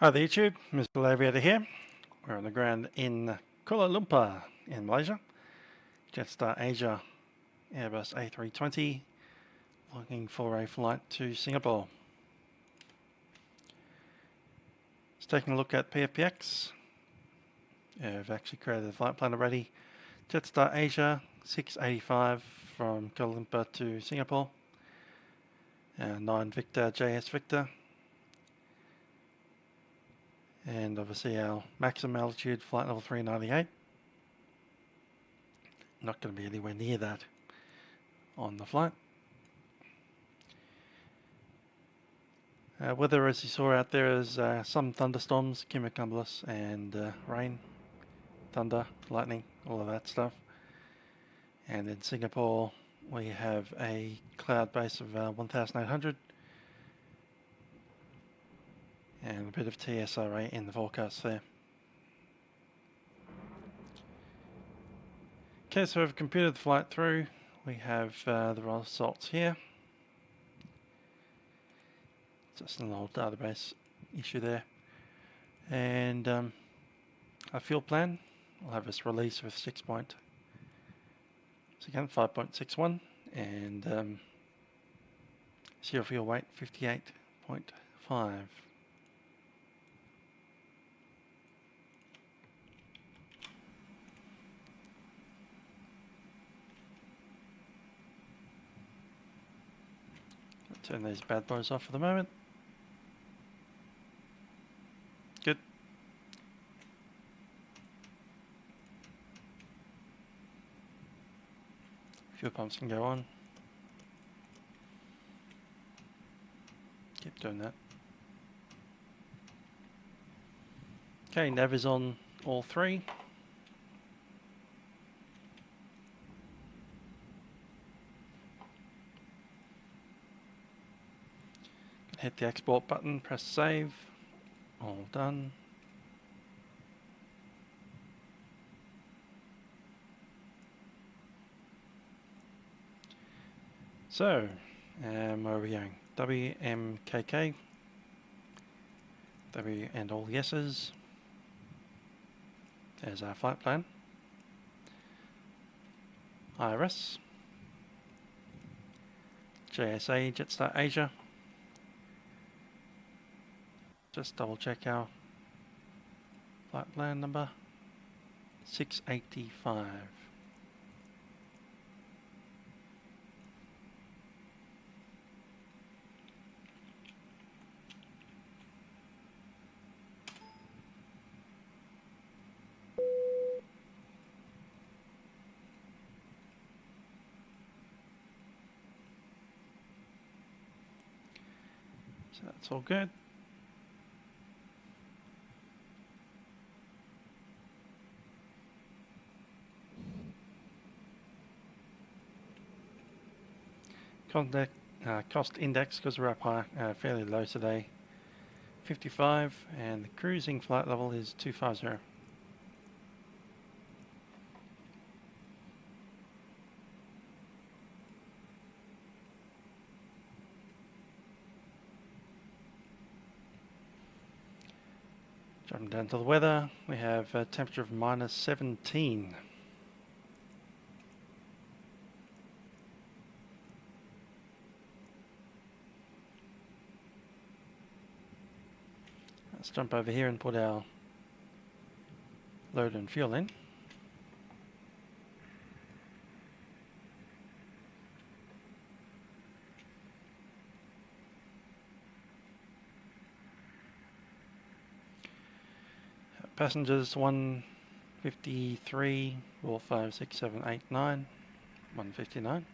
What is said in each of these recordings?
Hi there YouTube, Mr. Aviator here. We're on the ground in Kuala Lumpur in Malaysia. Jetstar Asia Airbus A320 looking for a flight to Singapore. Just taking a look at PFPX. I've actually created a flight plan already. Jetstar Asia 685 from Kuala Lumpur to Singapore. 9 Victor JS Victor. And obviously our maximum altitude, flight level 398. Not going to be anywhere near that on the flight. Weather, as you saw out there, is some thunderstorms, cumulus and rain, thunder, lightning, all of that stuff. And in Singapore we have a cloud base of 1,800 and a bit of TSRA in the forecast there. Okay, so we've computed the flight through. We have the results here. Just an old database issue there. And our fuel plan, we'll have this release with 5.61 and zero fuel weight 58.5. Turn these bad boys off for the moment. Good. Fuel pumps can go on. Keep doing that. Okay, nav is on all three. Hit the export button, press save. All done. So, where are we going? WMKK. W and all yeses. There's our flight plan. IRS. JSA, Jetstar Asia. Just double check our flight plan number. 685. So that's all good. Cost index, because we're up high, fairly low today, 55, and the cruising flight level is 250. Jumping down to the weather, we have a temperature of minus 17. Let's jump over here and put our load and fuel in. Passengers 153, 4, 5, 6, 7, 8, 9, 159.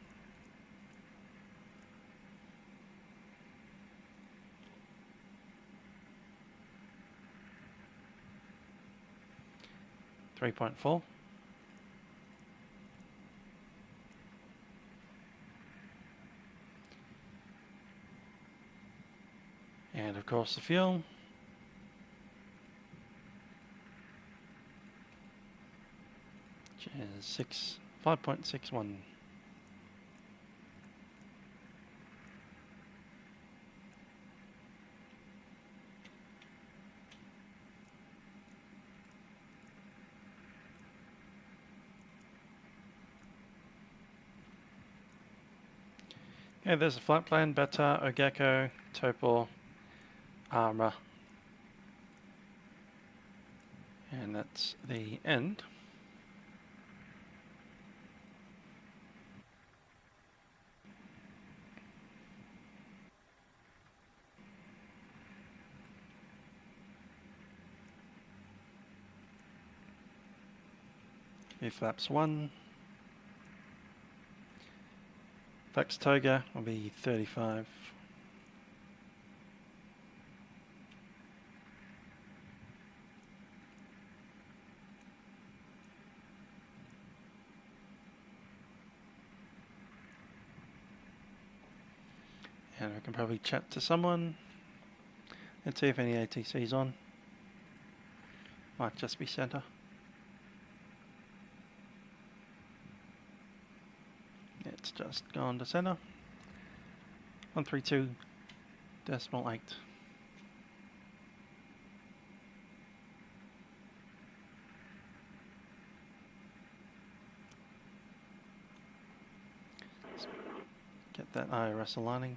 .4. And of course the fuel. Which is 5.61. Yeah, there's a flight plan, Beta, Ogeko, Topol, Armor. And that's the end. Flaps 1. Flex Toga will be 35. And we can probably chat to someone. Let's see if any ATC's on. Might just be center. It's just gone to center. 132.8. Get that IRS aligning.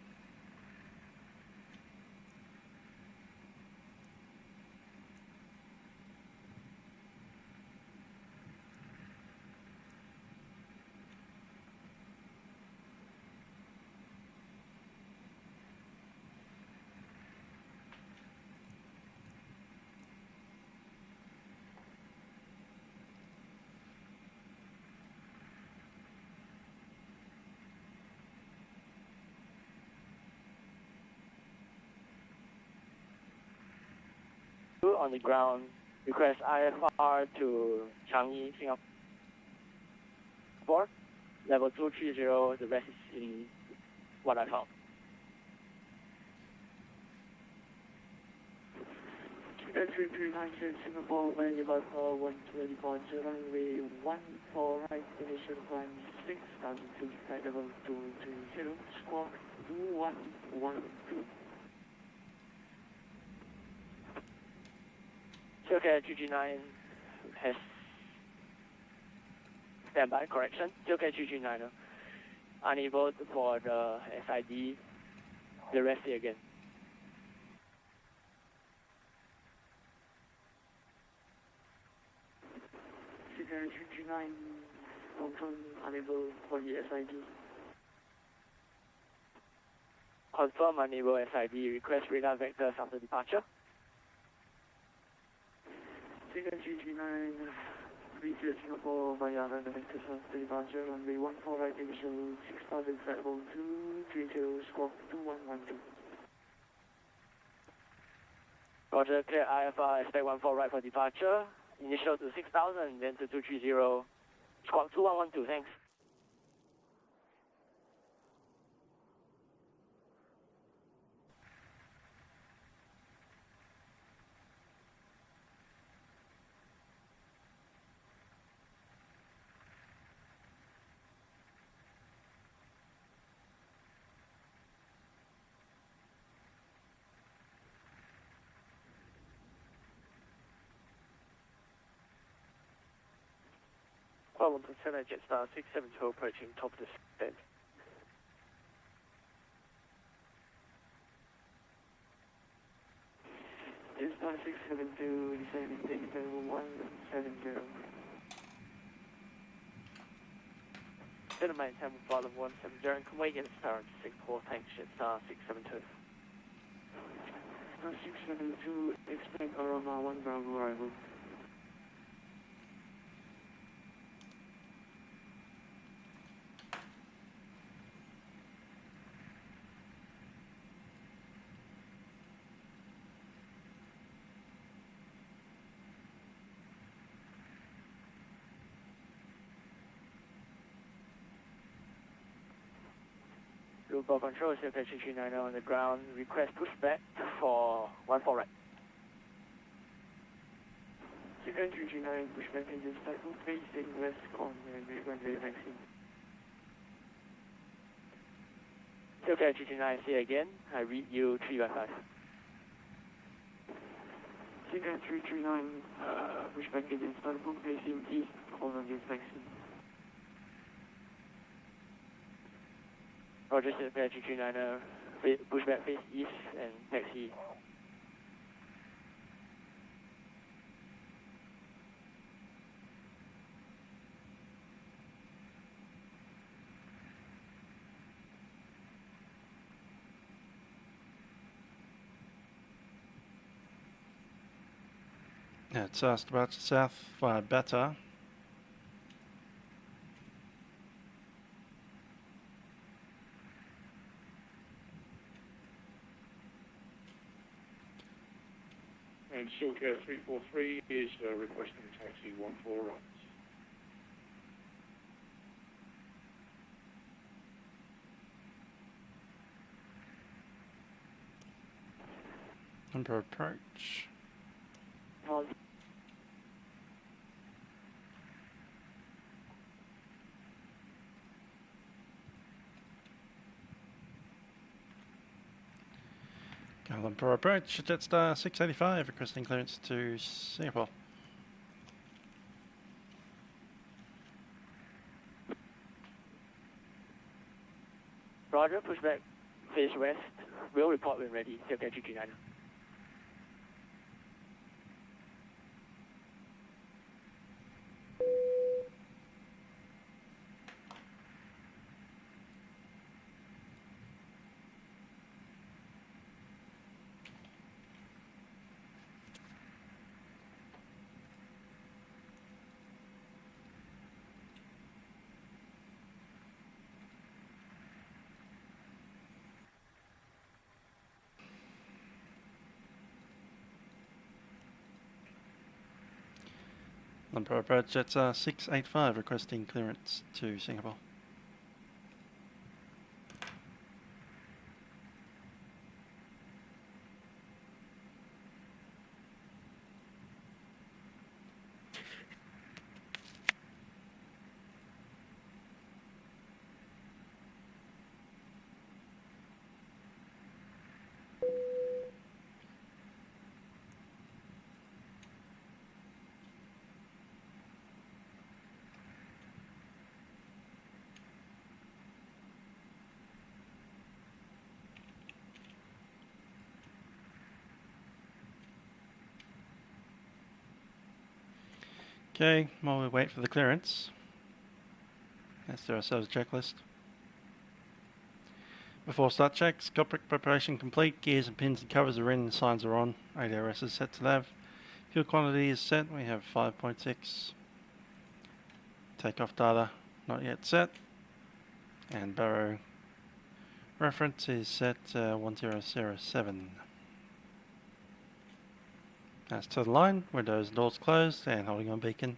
On the ground, request IFR to Changi, Singapore, level 230, the rest is in what I found. Entry 396 Singapore, landing by 120 runway 14 right, initial climb 6,002, flight level 230, squawk 2112. Okay, 2G9 has standby, correction. Okay, 2G9 unable for the SID, the rest here again. Security 2G9, confirm unable for the SID. Confirm unable SID, request radar vectors after departure. Security 2G9, reach Singapore via the vectors after departure, runway 14 right, initial 6,000, flight level 230, squawk 2112. Roger, clear IFR, expect 14 right for departure. Initial to 6,000, then to 230, squawk 2112, thanks. Problem to Jetstar 672 approaching top of the descent. Jetstar 672, descending, take level 170. Center maintain with flight level 170, can we get a star into Singapore, thanks Jetstar 672. Jetstar 672, expect Aroma 1 Bravo arrival. Global control, CFH 390 on the ground, request pushback for 14 right. Second 339, pushback engine cycle, facing west on runway vaccine. Okay, 339, see you again. I read you 3 by 5. Second 339, pushback engine cycle, facing east on runway vaccine. Roger, Silver 329er, pushback face east and taxi. Yeah, it's asked about south via Bata. And Silver 343 is requesting taxi 14 right. Number approach. Golden Pro approach, Jetstar 685, requesting clearance to Singapore. Roger, pushback face west. We'll report when ready. Silver 329er. Number approach, Jetstar 685, requesting clearance to Singapore. Okay, while we wait for the clearance, let's do ourselves a checklist. Before start checks, cockpit preparation complete, gears and pins and covers are in, signs are on, ADRS is set to lav. Fuel quantity is set, we have 5.6. Takeoff data not yet set. And Barrow reference is set 1007. As to the line, windows and doors closed and holding on beacon.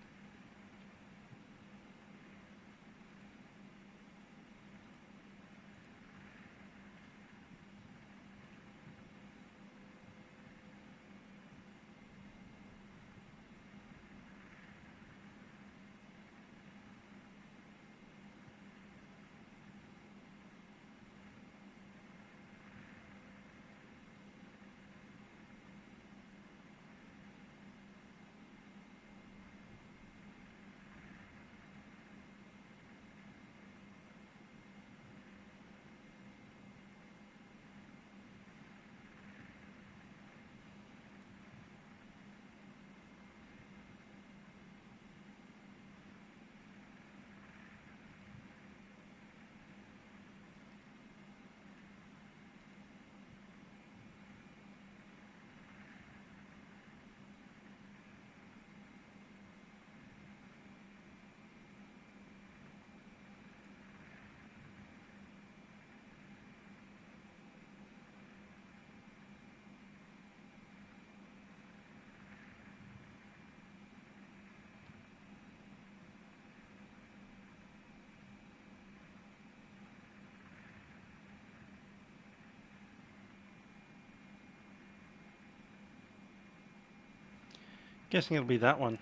Guessing it'll be that one,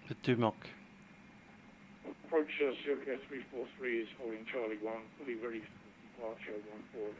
the Dumok. Approach Silver 343 is holding Charlie 1, fully ready for departure 14 right.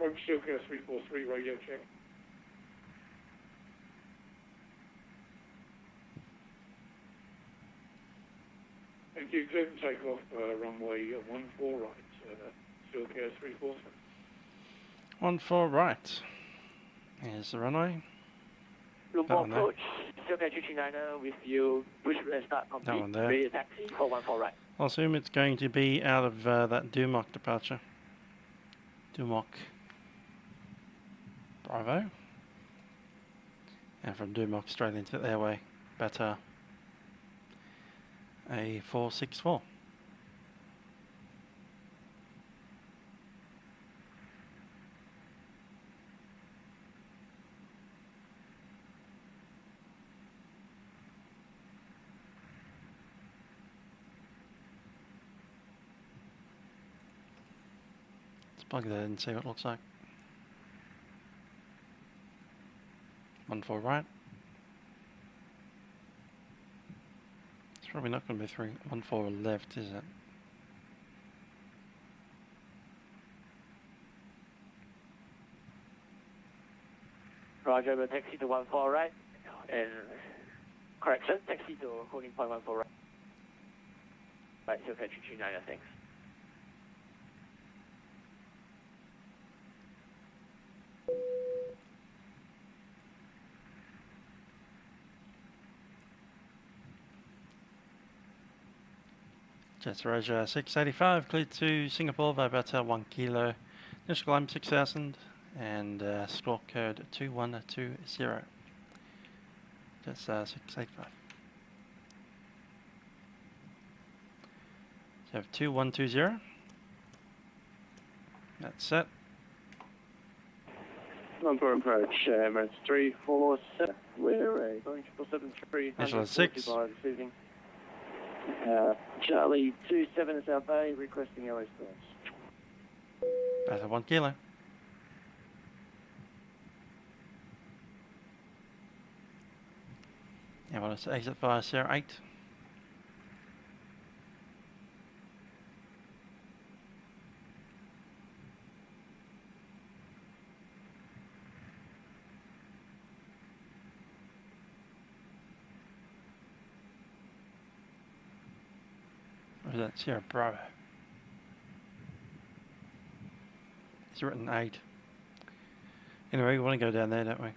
Approach Silk 343, radio check. Thank you. Clear to take off runway 14 right. Silk 343. 14 right. Here's the runway. Lumpur approach, Silk 229 with you. Bridge start complete. That one there. Ready to taxi for 14 right. I'll assume it's going to be out of that Dumont departure. Dumont Bravo. And from Dumont straight into the airway. Bata A464. Plug that in and see what it looks like. 14 right. It's probably not going to be 14 left, is it? Roger, we'll taxi to 14 right. And correction, taxi to holding point 14 right. Right, Silk 229, thanks. Jetstar Asia 685, cleared to Singapore by about 1 kilo. Initial climb 6000 and score code 2120. Jetstar 685. So you have 2120. That's set. Lumpur approach, Emirates 347. We're going 773. National 6. Charlie 27 is South Bay, requesting LA spots. About 1 kilo. You want us to exit via Sierra 8. Or is that Sierra Bravo? It's written 8. Anyway, we want to go down there, don't we?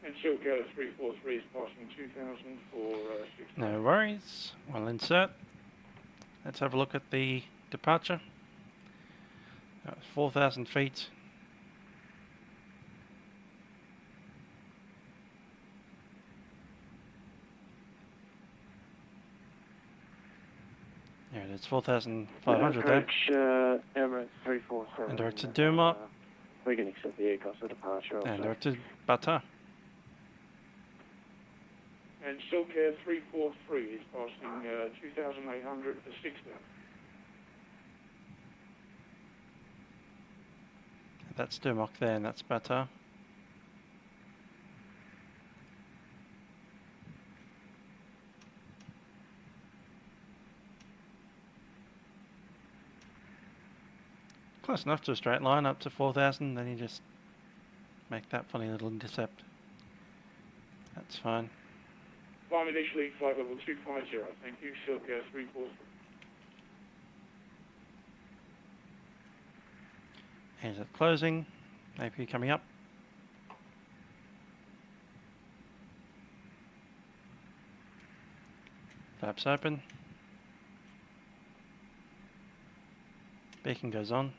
And Silk 343 is passing 2000 for 6. No worries. We'll insert. Let's have a look at the departure. 4,000 feet. There it is, 4,500 there. Emirates 347. And direct to Dumont. We can accept the air cost of departure. And direct to Bata. And Silk 343 is passing 2,800 for 6. That's Dumont there, and that's Bata. Close enough to a straight line up to 4,000, then you just make that funny little intercept. That's fine. Climb initially flight level 250, thank you, Silk 343. Here's it closing, AP coming up. Flaps open. Beacon goes on.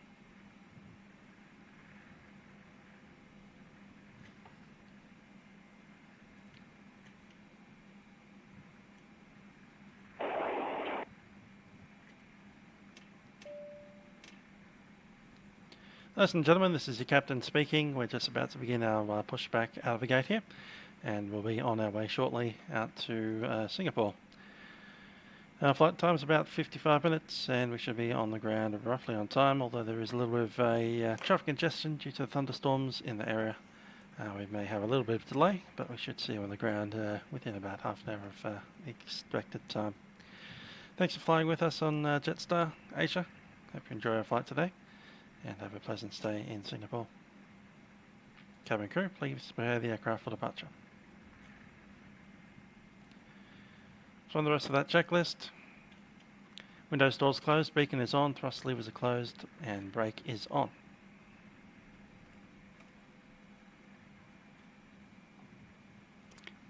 Ladies and gentlemen, this is your captain speaking. We're just about to begin our pushback out of the gate here, and we'll be on our way shortly out to Singapore. Our flight time is about 55 minutes and we should be on the ground roughly on time, although there is a little bit of a traffic congestion due to the thunderstorms in the area. We may have a little bit of delay, but we should see you on the ground within about half an hour of the expected time. Thanks for flying with us on Jetstar Asia. Hope you enjoy our flight today and have a pleasant stay in Singapore. Cabin crew, please prepare the aircraft for departure. From the rest of that checklist, windows, doors closed, beacon is on, thrust levers are closed, and brake is on.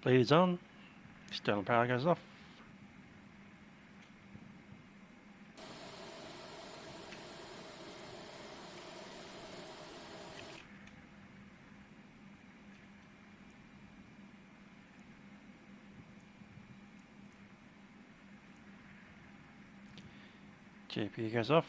Bleed is on, external power goes off. GPU goes off.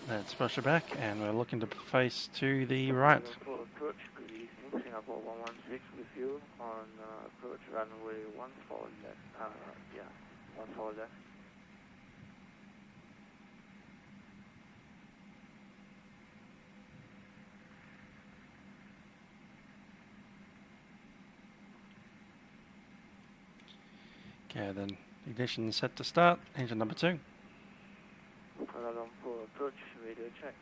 Let's push it back and we're looking to face to the right. Approach, good evening, Singapore 116 with you on approach runway 14 left, 14 left. Okay, then ignition set to start, engine number 2. Kuala Lumpur approach, radio check.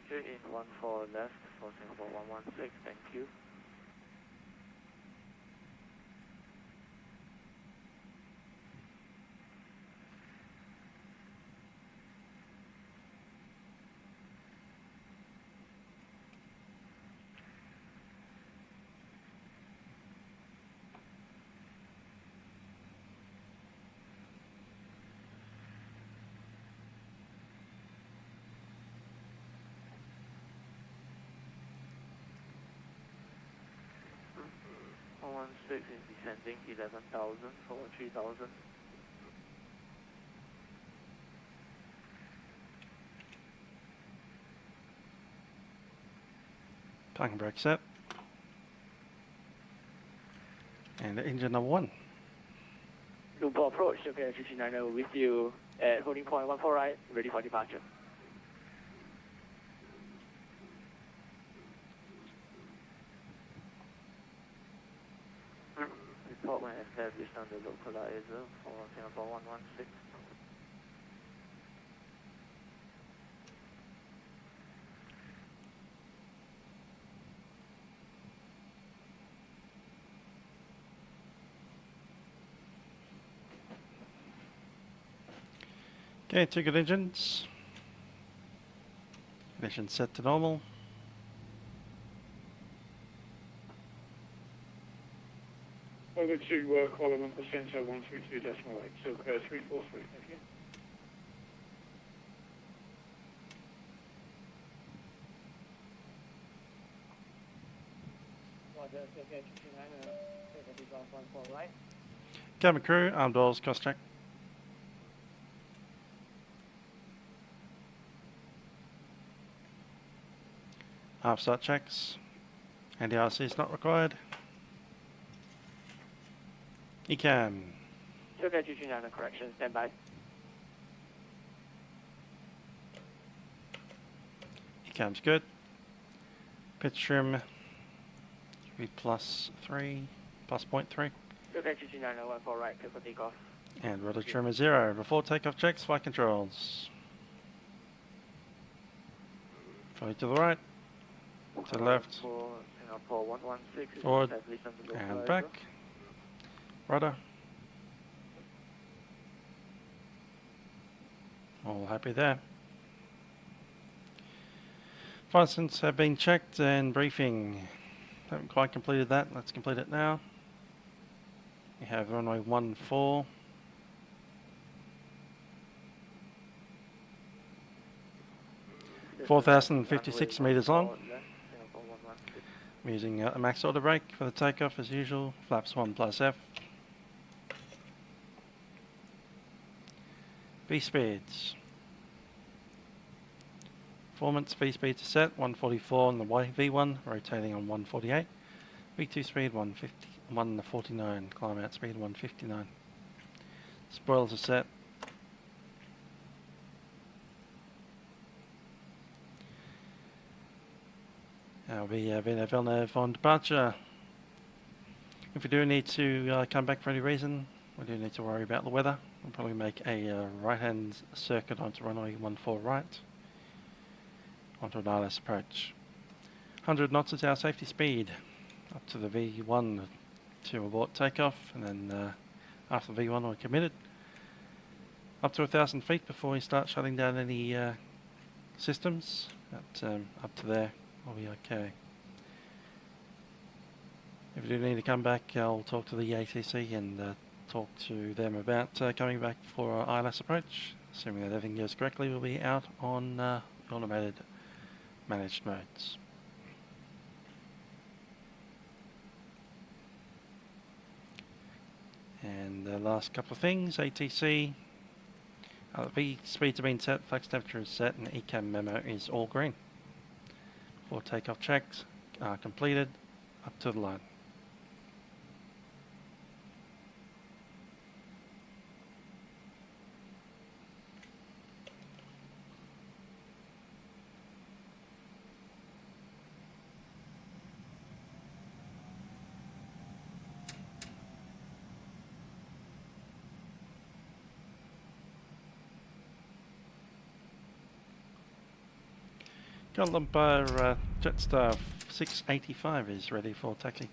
Straight in 14 left for Singapore 116, thank you. Six is descending 11,000 for 3,000. Parking brake set. And engine number 1. Newport approach, okay, 390 with you at holding point 14 right, ready for departure. Report when established on the localizer for Singapore 116. Okay, 2 good engines. Ignition set to normal. Over to Kuala Lumpur Centre 132.8, so 343, thank you. Cabin crew, arm doors, cross check. Half start checks. NDRC is not required. Ecam. Okay, 229, correction, stand by. Ecam's good. Pitch trim should be +3, +0.3. Okay, 229, 14 right, clear for takeoff. And rudder trim is 0. Before takeoff checks, flight controls. Fully to the right, to the left, Singapore 116 forward, established on the localizer. and back. Rudder. All happy there. License have been checked and briefing. Haven't quite completed that. Let's complete it now. We have runway 14. This 4,056 runway meters 14 on. left, Singapore 11. I'm using a max auto brake for the takeoff as usual, flaps 1+F. V-speeds. Performance V-speeds are set, 144 on the V1, rotating on 148. V2 speed 149, climb out speed 159. Spoilers are set. I'll be Vina Villeneuve on departure. If we do need to come back for any reason, we do need to worry about the weather. We'll probably make a right-hand circuit onto runway 14 right, onto an ILS approach. 100 knots is our safety speed, up to the V1 to abort takeoff, and then after the V1 we're committed. Up to 1,000 feet before we start shutting down any systems, but up to there we'll be okay. If we do need to come back, I'll talk to the ATC and talk to them about coming back for our ILS approach. Assuming that everything goes correctly, we'll be out on automated managed modes. And the last couple of things, ATC, V speeds have been set, flex temperature is set, and ECAM memo is all green. 4 takeoff checks are completed, up to the line. Kuala Lumpur Jetstar 685 is ready for taxi.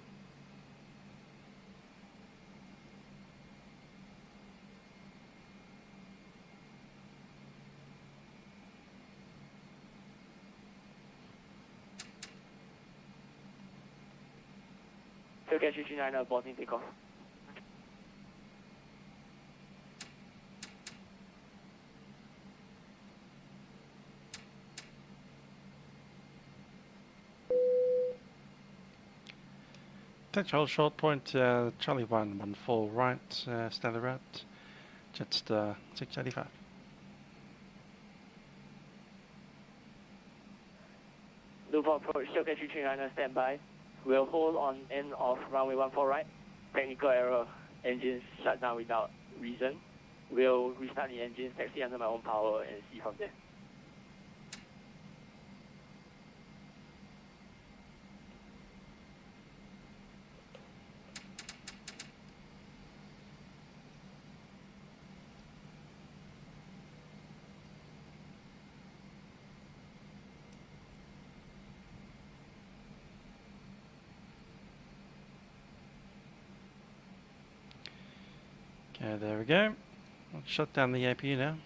Yoke 329 boarding takeoff. Touch hold short point, Charlie 114 right, standard route, Jetstar 685. Newport approach, Yoke 329 standby. We'll hold on end of runway 14 right. Technical error, engines shut down without reason. We'll restart the engines, taxi under my own power, and see from there. Okay, there we go. I'll shut down the APU now.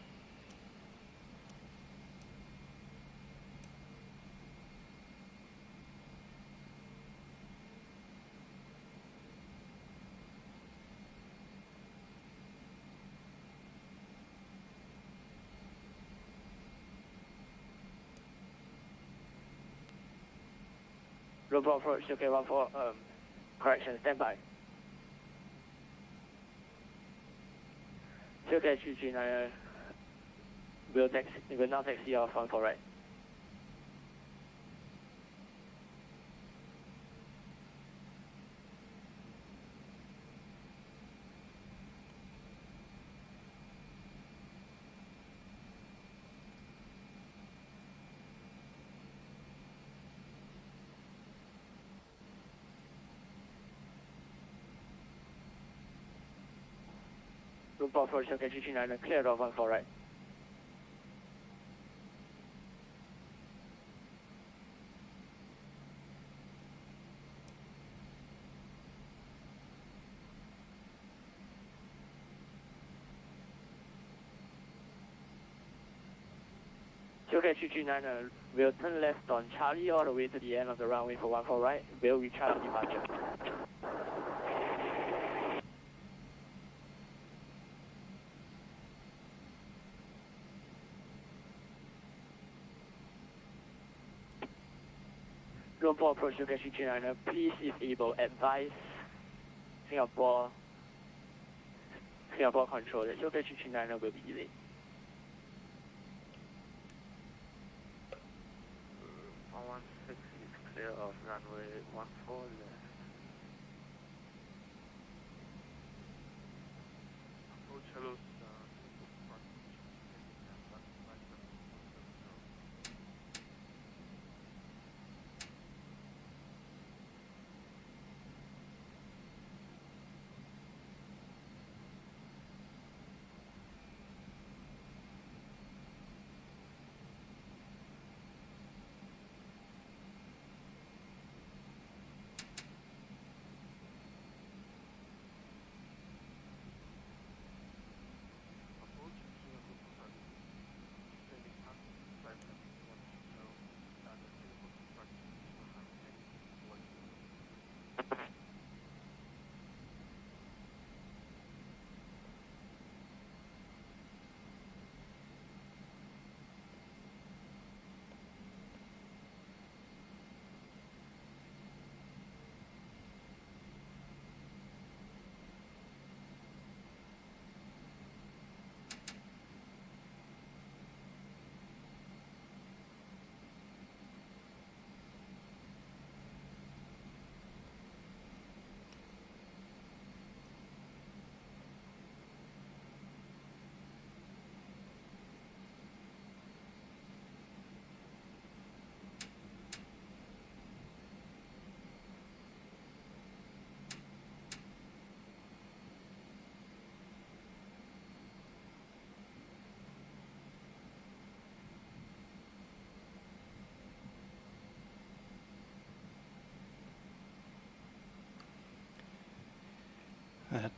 Newport approach, Yoke 14, correction, standby. Yoke 329 will now taxi off 14 right. Newport approach, Yoke 329 cleared off 14 right. Yoke 329 will turn left on Charlie all the way to the end of the runway for 14 right. We'll recharge departure. Lumpur approach Yoke 329er, please, if able, advise Singapore control that Yoke 329er will be delayed. 116 is clear of runway 14 left. Approach hello.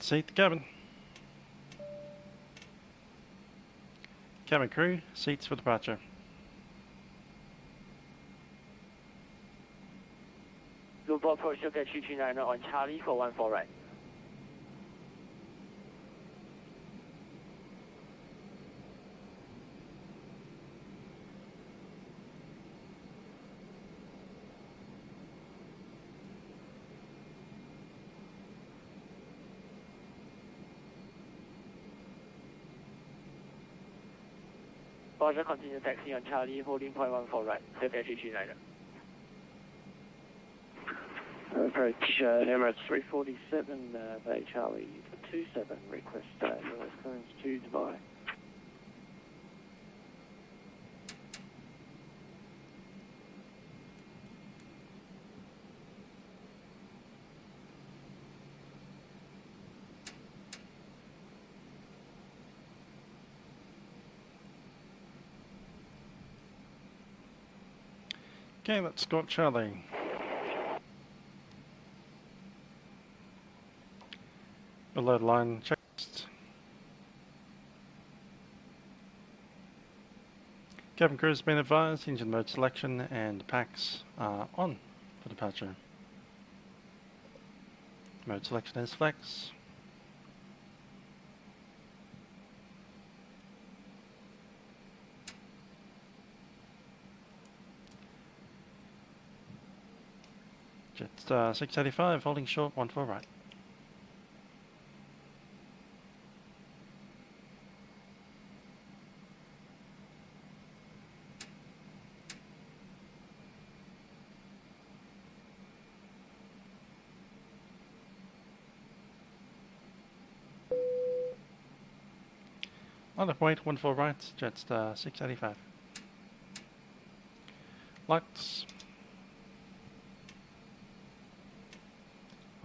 Seat the cabin. Cabin crew, seats for departure. Lumpur approach Yoke 329er on Charlie for 14 right. Roger, continue taxi on Charlie, holding point 14 right, Yoke 329er. Approach Emirates 347, Bay Charlie 27, request US clearance to Dubai. Okay, let's go Charlie. Below the line checklist. Cabin crew has been advised, engine mode selection and packs are on for departure. Mode selection is flex. Jetstar 685, holding short, 14 right. On the point, 14 right, Jetstar 685. Lights.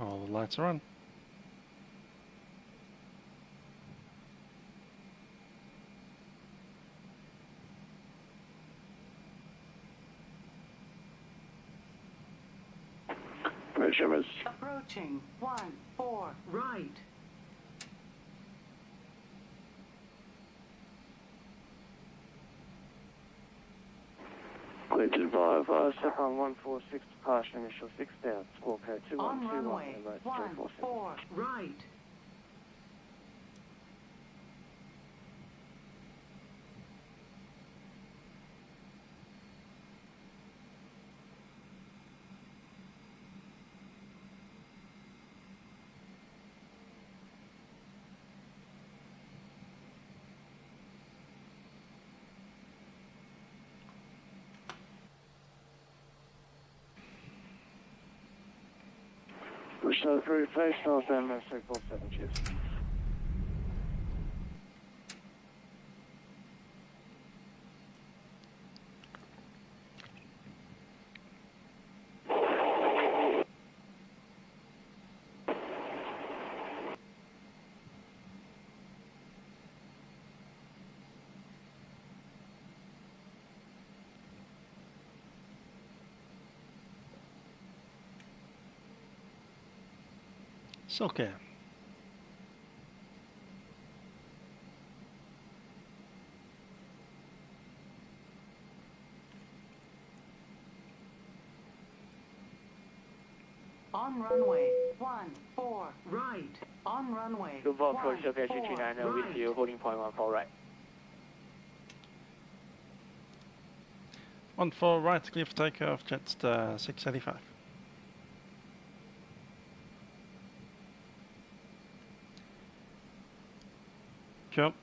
All the lights are on. Measurements. Approaching 14 right. Clear to Dubai via Saipan 146 departure, initial 6 down, squawk code On 2121, runway Emirates 347. 14 right. Show 3, face north MS 347, cheers. It's okay. On runway 14 right. On runway Luvo approach Yoke 14 239 with you, right. holding point 14 right. 14 right, clear for takeoff, Jetstar 685. Jump.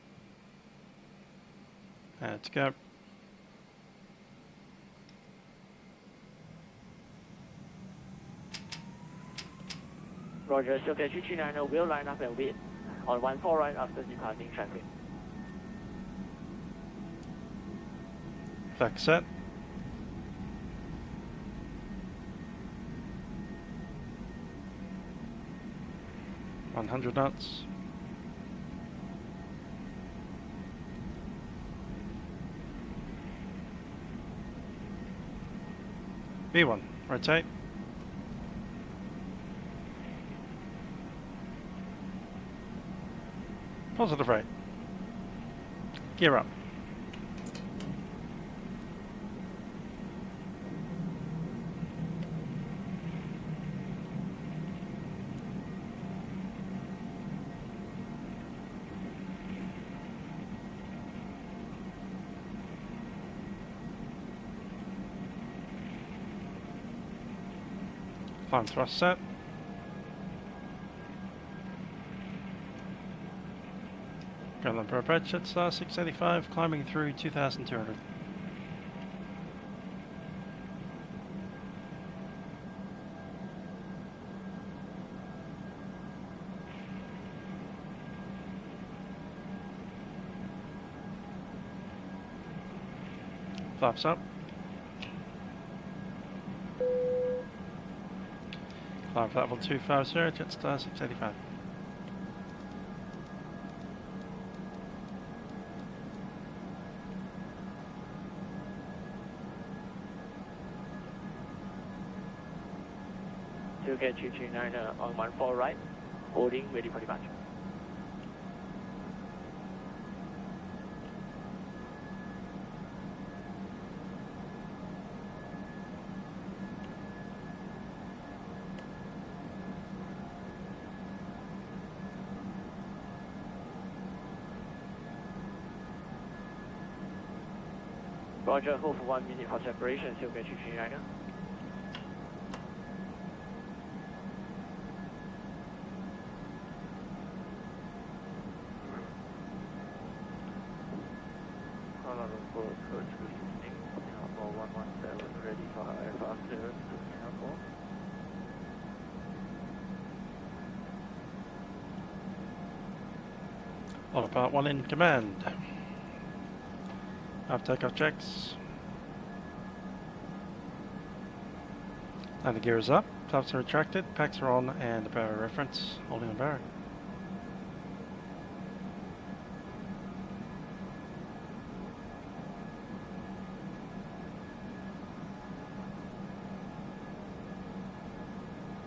Let's go. Roger, Yoke 239 will line up and wait on 14 right after departing traffic. Flex set. $100 knots. V1, rotate. Positive rate. Gear up. Climb thrust set. Ground per approach, Jetstar 685, climbing through 2,200. Flaps up. Climb for level 250, Jetstar 685. Yoke 239 on 14 right, holding, ready for departure. Roger, hold for 1 minute for separation, Yoke 239. Kuala Lumpur approach releasing, Singapore 117 ready for aircraft clearance to Singapore. Part 1 in command. After takeoff checks. Landing gear is up, flaps are retracted, packs are on, and the power reference, holding on barrel.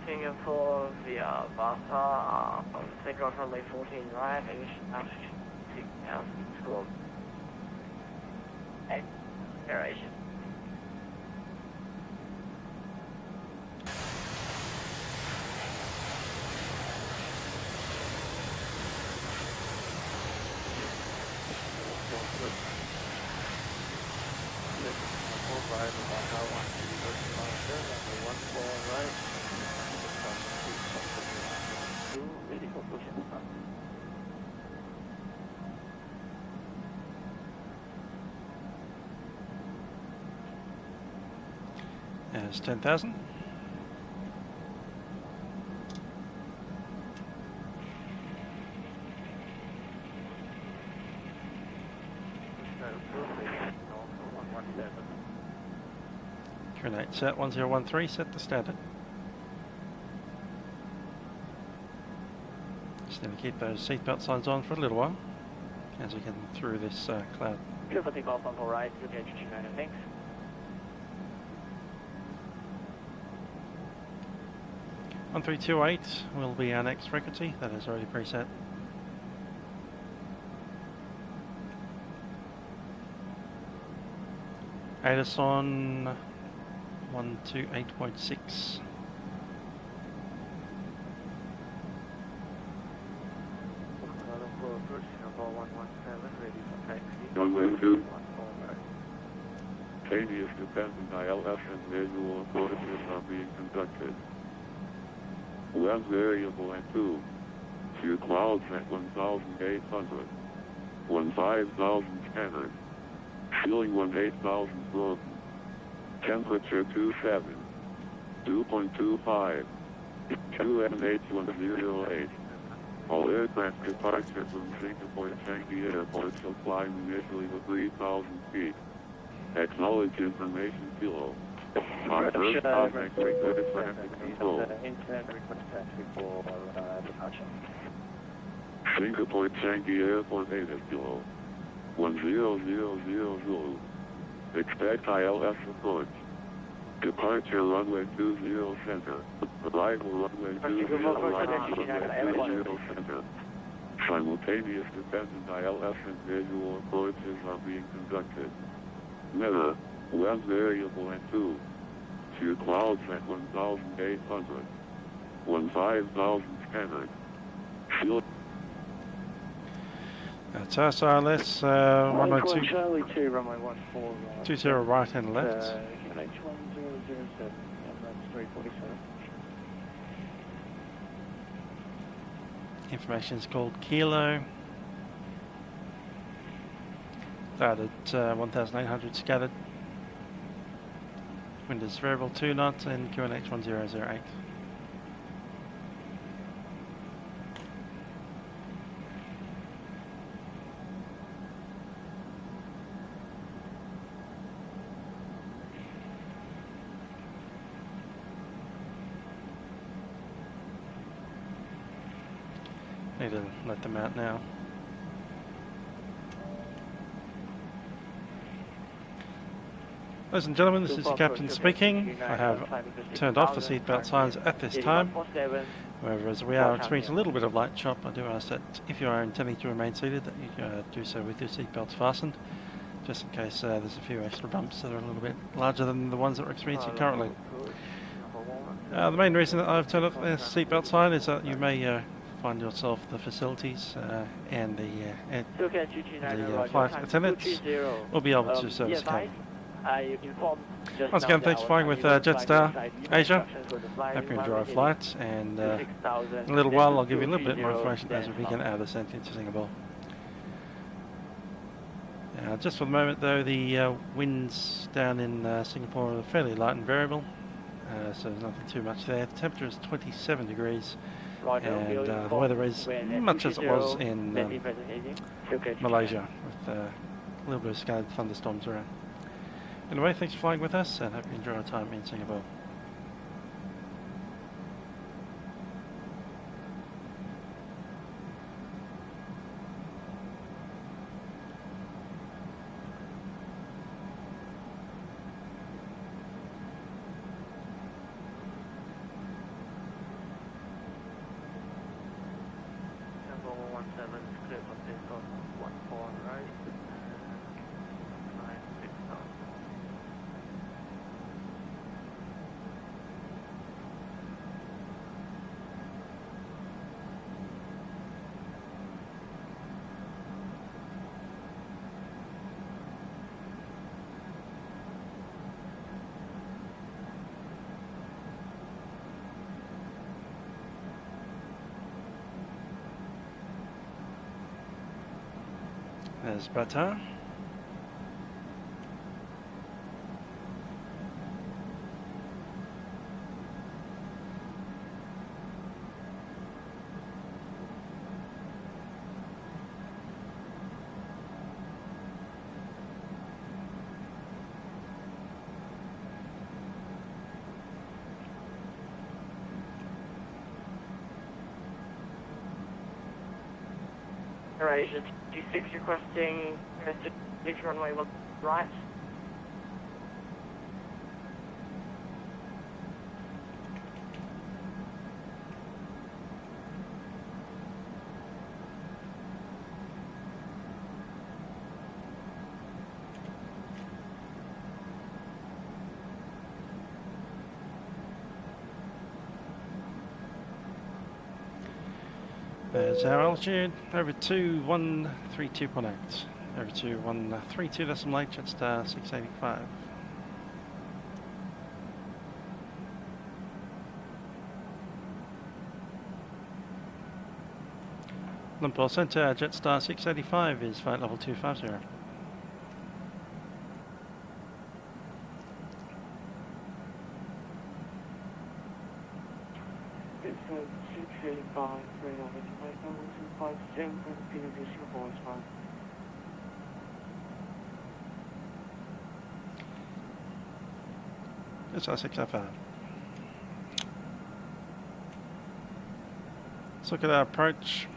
Singapore via Basa, takeoff runway 14 right, ignition altitude 6,000 score. Acceleration. There's 10,000. Grenade set 1013, set to standard. Just going to keep those seatbelt signs on for a little while as we get through this cloud. Clear for takeoff on right, look at HG9, thanks. 1328 will be our next frequency, that is already preset. ATIS on 128.6. Runway 2. Radius dependent ILS and visual approaches are being conducted. Wind variable at 2. Few clouds at 1,800. 15,000 standard. Ceiling 18,000 broken. Temperature 27. 2.25. QNH108. All aircraft departure from Singapore Changi Airport shall climb initially to 3,000 feet. Acknowledge information below. On first contact request traffic control. Internet request taxi for departure. Singapore Changi Airport 8 below. 10000. Expect ILS approach. Departure runway 20 center. Arrival runway 20 center. Simultaneous dependent ILS and visual approaches are being conducted. Mirror, wind variable at 2. Few clouds at 1,800. 15,000 standard. Field. That's us, RLS, runway 2. Charlie 2, runway 14. 20 right and left. QNH1007, and that's 347. Information is called Kilo. Start at 1,800 scattered. Wind is variable 2 knots and QNH 1008. Need to let them out now. Ladies and gentlemen, this is the captain speaking. I have turned off the seatbelt signs at this time. However, as we are experiencing a little bit of light chop, I do ask that if you are intending to remain seated, that you do so with your seatbelts fastened, just in case there's a few extra bumps that are a little bit larger than the ones that we're experiencing currently. The main reason that I've turned off the seatbelt sign is that you may find yourself the facilities and the flight attendants will be able to service the cabin. Once again, thanks for flying with Jetstar Asia. Hope you enjoy our flight, and in a little while I'll give you a little bit more information as we begin our descent into Singapore. Just for the moment though, the winds down in Singapore are fairly light and variable, so there's nothing too much there. The temperature is 27 degrees, and the weather is much as it was in Malaysia, with a little bit of scattered thunderstorms around. Anyway, thanks for flying with us, and hope you enjoy our time in Singapore. There's Bata. Jetstar Asia G6 requesting Mr. Leave runway 1 right. There's our altitude, over 2132.8. Over 2132.8, Jetstar 685. Lumpur Centre, Jetstar 685 is flight level 250. It's 685, 3 continue Singapore as well. Jetstar 685. Let's look at our approach.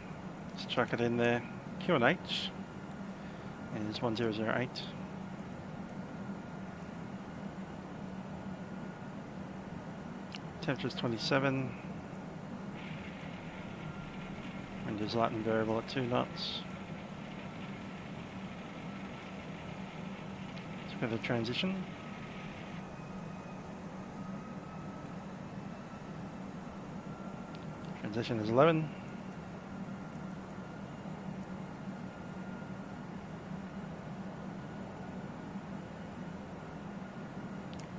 Let's chuck it in there. QNH is 1008. Temperature is 27. Wind is light and variable at 2 knots. Let's go to the transition. Transition is 11.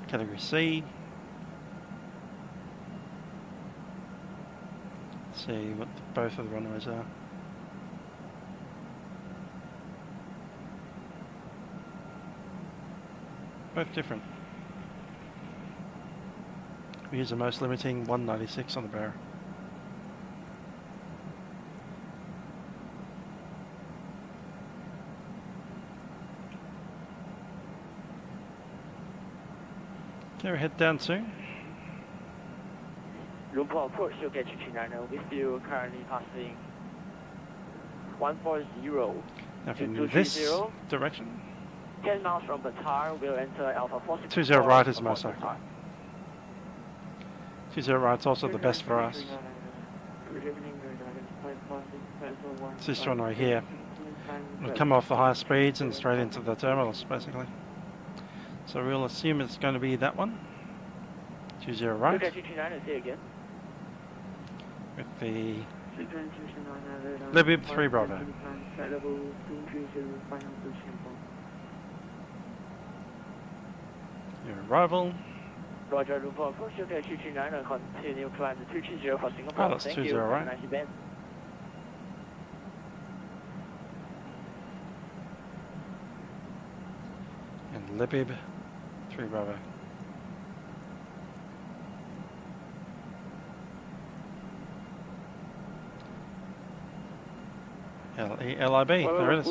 Category C. Let's see what both of the runways are. Both different. We use the most limiting 196 on the barrel. Okay, we head down soon. Lumpur approach, you'll get you with you currently passing 140 Now to from 230. this direction. 10 miles from Batar, we'll enter Alpha 46. 20 right is the most likely. 20 right's also the best for us. It's this runway here. We'll come off the higher speeds and straight into the terminals, basically. So we'll assume it's going to be that one. 20 right. With the Libib 3 Bravo. Your arrival. Roger, Lumpur approach, you'll get 229 and continue climb to 230 for Singapore. Oh, that's 20 right. Nice event. And Libib 3 Bravo. LELIB, there it is.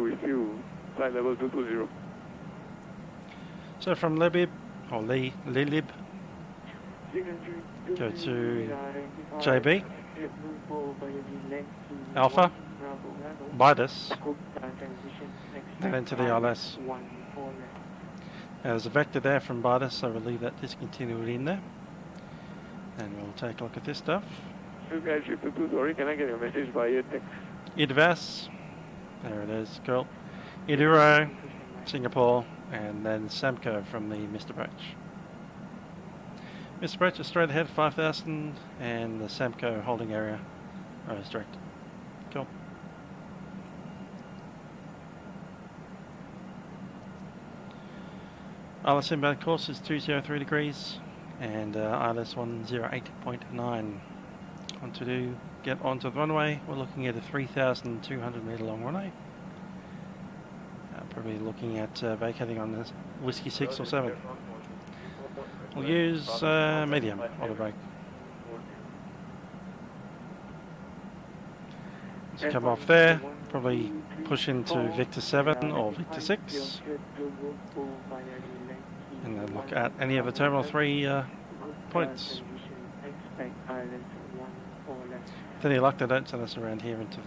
with you, flight level 220. So from Libib, or Lilib, go to JB, Alpha, Midas, then into the ILS. Now there's a vector there from Midas, so we'll leave that discontinuity in there. And we'll take a look at this stuff. Sorry, can I get a message via text? Idvas, there it is, cool. Iduro, Singapore, and then Samco from the Mr. Broach. Mr. Broach is straight ahead, 5,000, and the Samco holding area is direct. Cool. ILS inbound course is 203 degrees, and ILS 108.9. Want to get onto the runway, we're looking at a 3,200 metre long runway. Probably looking at vacating on this Whiskey 6 or 7. We'll use medium auto brake. Let's come off there, probably push into Victor 7 or Victor 6. And then look at any of the Terminal 3 points. With any luck, they don't send us around here into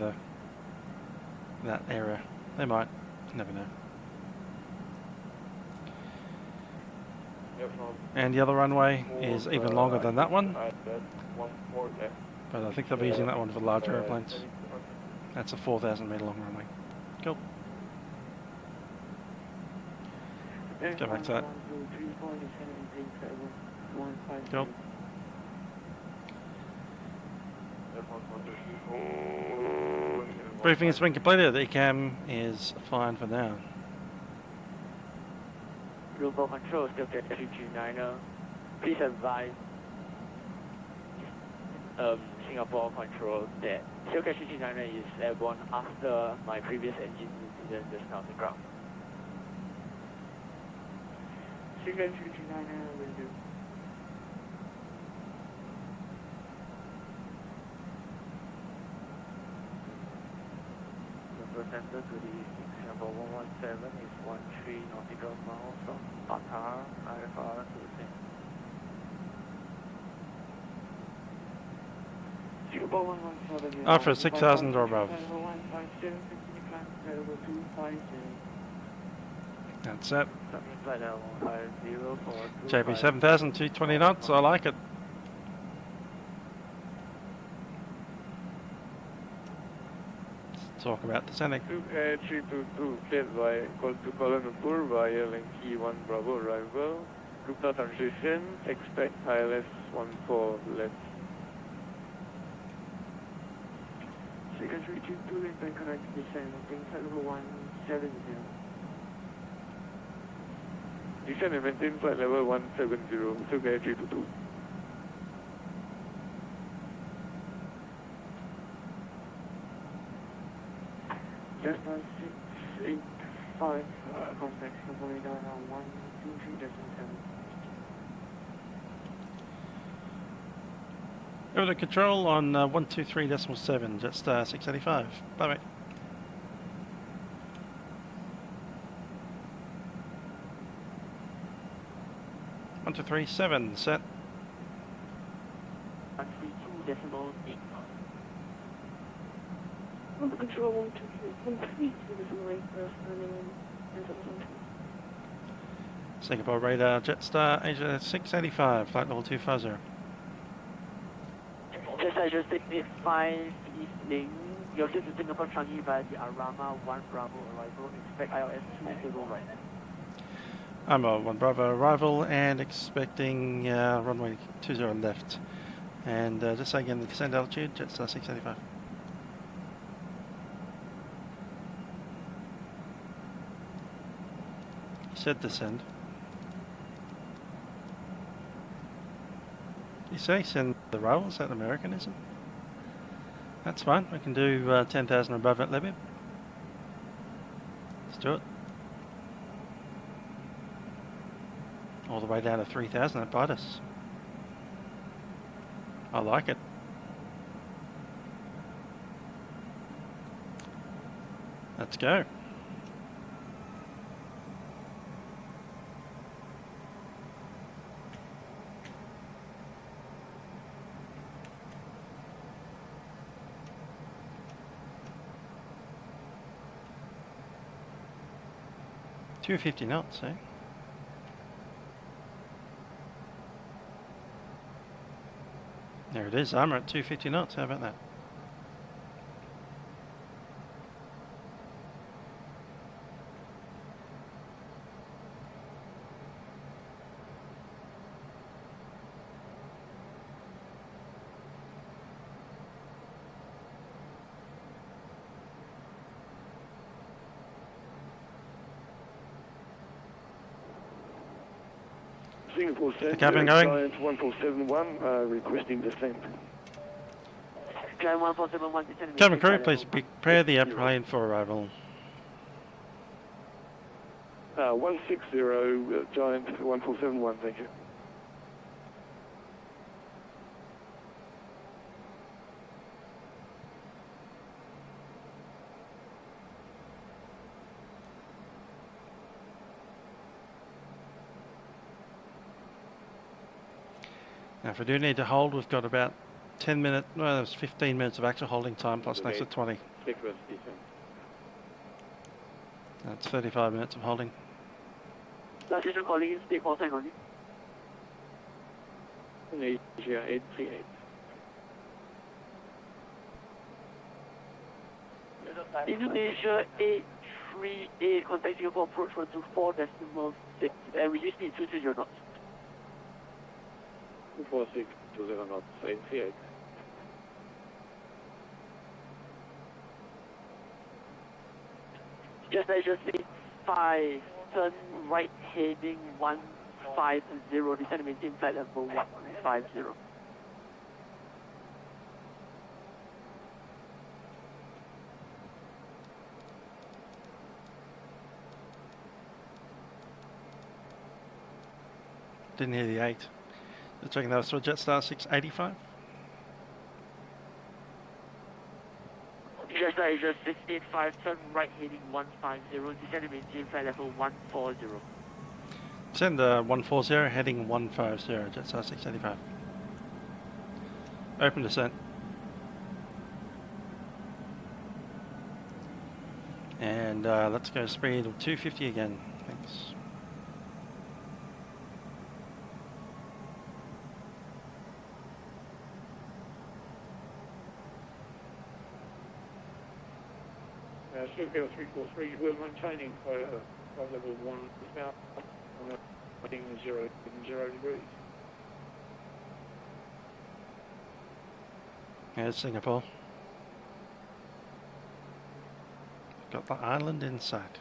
that area. They might. You never know. And the other runway is even longer than that one. But I think they'll be using that one for larger airplanes. That's a 4,000 metre long runway. Cool. Go back to that. Cool. Briefing has been completed. The ECAM is fine for now. Global control, still get 329er. Please advise Singapore control that Silk 329er is airborne after my previous engine incident just now on the ground. Silk 329er will do. Center to the Singapore 117 is 13 nautical miles from Qatar, IFR to the same. Singapore 117. After 6,000 or above. 157, continue climb, level 250. That's it. Flight level 50 for JP 7,000, 220 knots. I like it. Talk about descending. Air 322, cleared by call to Kuala Lumpur via Yankee 1 Bravo arrival. Group transition, expect ILS 14 left. Silk 322 is by correct descent, maintain flight level 170. Descend and maintain flight level 170, Silk Air 322. Jetstar 685, contact Singapore radar around 123.7. Over to control on 123.7, Jetstar 685. Bye bye. One, two, three, 7, set. 132.8. Control 123, decimal 8, Singapore radar, Jetstar Asia 685, flight level 250. Jetstar Asia 685 evening. You're to Singapore Changi via the Arama 1 Bravo arrival. Expect ILS 20 right. I'm a 1 Bravo arrival and expecting runway 20 left. And just say again the descent altitude, Jetstar 685. Said descend. You say send the roll? Is that Americanism? That's fine. We can do 10,000 above at Libya. Let's do it. All the way down to 3,000 at Bitus. I like it. Let's go. $250 knots, eh? There it is, I'm at 250 knots, how about that? Singapore Center, cabin going. Giant 1471, requesting descent. Giant 1471 descending. Cabin crew, please prepare the airplane for arrival. 160, Giant 1471, thank you. Now if we do need to hold, we've got about 10 minute, well, there's 15 minutes of actual holding time plus next to 20. That's 35 minutes of holding. Last station calling in, state call sign only. Asia 838. Indonesia 838, contact Singapore approach 124.6, and release speed 220 knots. 246, 20 knots, 838. Jetstar Asia 65, turn right heading 150, descend and maintain flight level 150. Didn't hear the 8. Just checking that was for Jetstar 685. Jetstar Asia 685, turn right heading 150, descend and maintain flight level 140. Send 140, heading 150, Jetstar 685. Open descent. And let's go speed of 250 again. Thanks. Singapore 343, we're maintaining flight level 1 now, heading 0 degrees. Here's Singapore. Got the island in sight.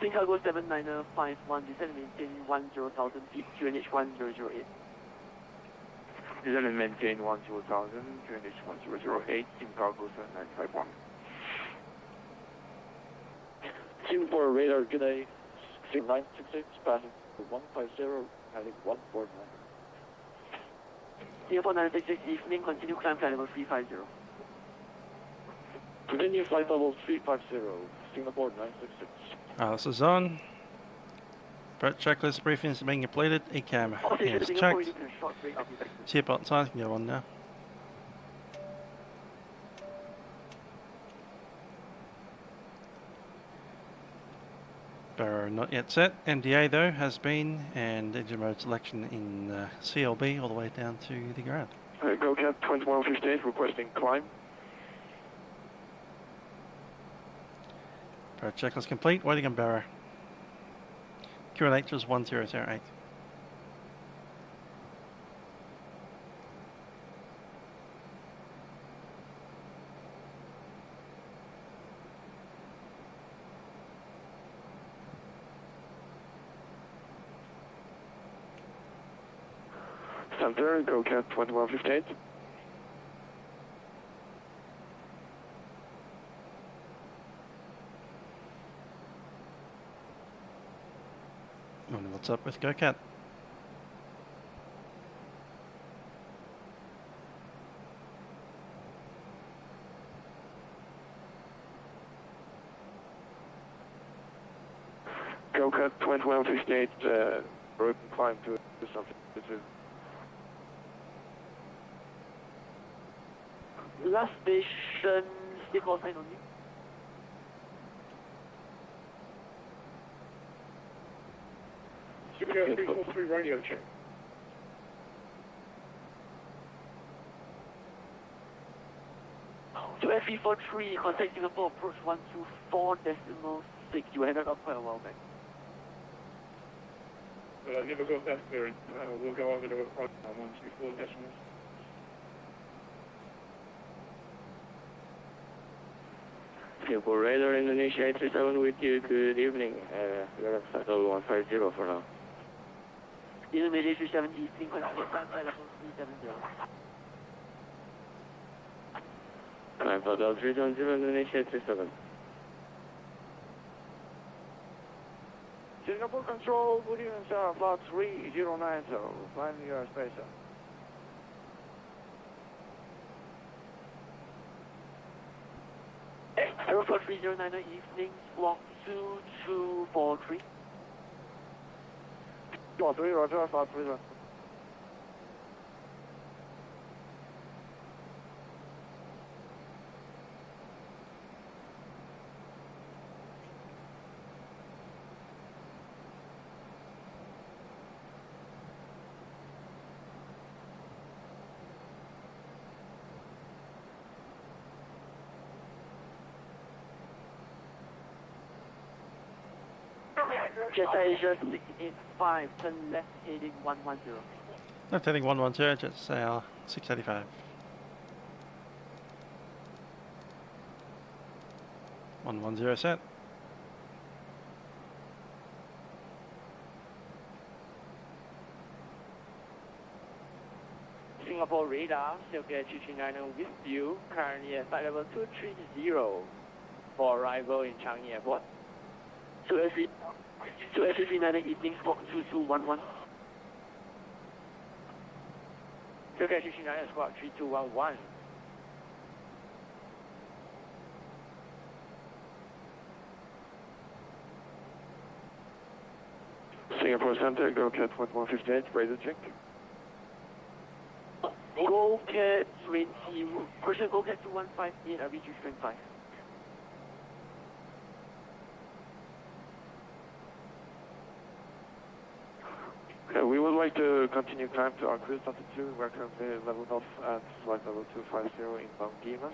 Sincargo 79051, descend and maintain 10,000 feet, QNH 1008. Descend and maintain 10,000, QNH 1008, Sincargo 7951. Singapore radar, good day. 966, passing 150, heading 149. Singapore 966, evening, continue climb flight level 350. Continue flight level 350, Singapore 966. This is on. Approach checklist briefing is being completed. ECAM is checked. Seatbelt signs can go on now. Barrow not yet set. MDA though has been, and engine mode selection in CLB all the way down to the ground. Go Cap 2158, requesting climb. Approach checklist complete. Waiting on Barrow. QNH is 1008. Center, Go Cap 2158. Wonder what's up with GoCat. Go Cap 2158, broken climb to something. Last station, state call sign only. Singapore 343 radio check. To FE43, contact Singapore approach 124.6. You ended up quite a while back. Well, I never got that clearance. We'll go over to it right now, 124 decimals. Singapore Radar Indonesia 837 with you. Good evening. We're at Shuttle 150 for now. Indonesia 370, evening, continue climb flight level 370. Climb flight level 370, Indonesia 837. Singapore Control, good evening, sir. Flight 3090, flying your spacer. Aerosoft 309 evening, block 2243. Block 3, roger, flight 30. Jetstar Asia 685, turn left heading 110. Left heading 110, Jetstar 685. 110 set. Singapore radar, Silke 239 with you, currently at flight level 230 for arrival in Changi Airport. 239 evening squawk 2211. Silke 239 squawk 3211. Singapore Center, go cat 158, radar check. Go cat 20, person go cat 2158, RV 325. Okay, we would like to continue climb to our cruise altitude. We're currently leveled off at flight level 250 inbound Gimas.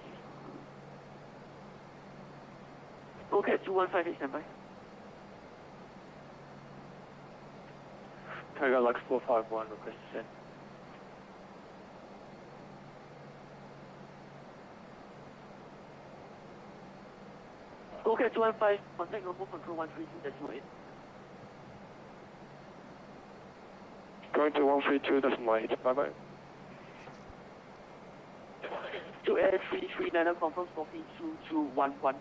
Go cat 2158, standby. Tiger Lux 451, request to send. Go cat 215, contact normal control 132.8. Going to 132.8, bye-bye. To Air 339, confirm squawking 2211.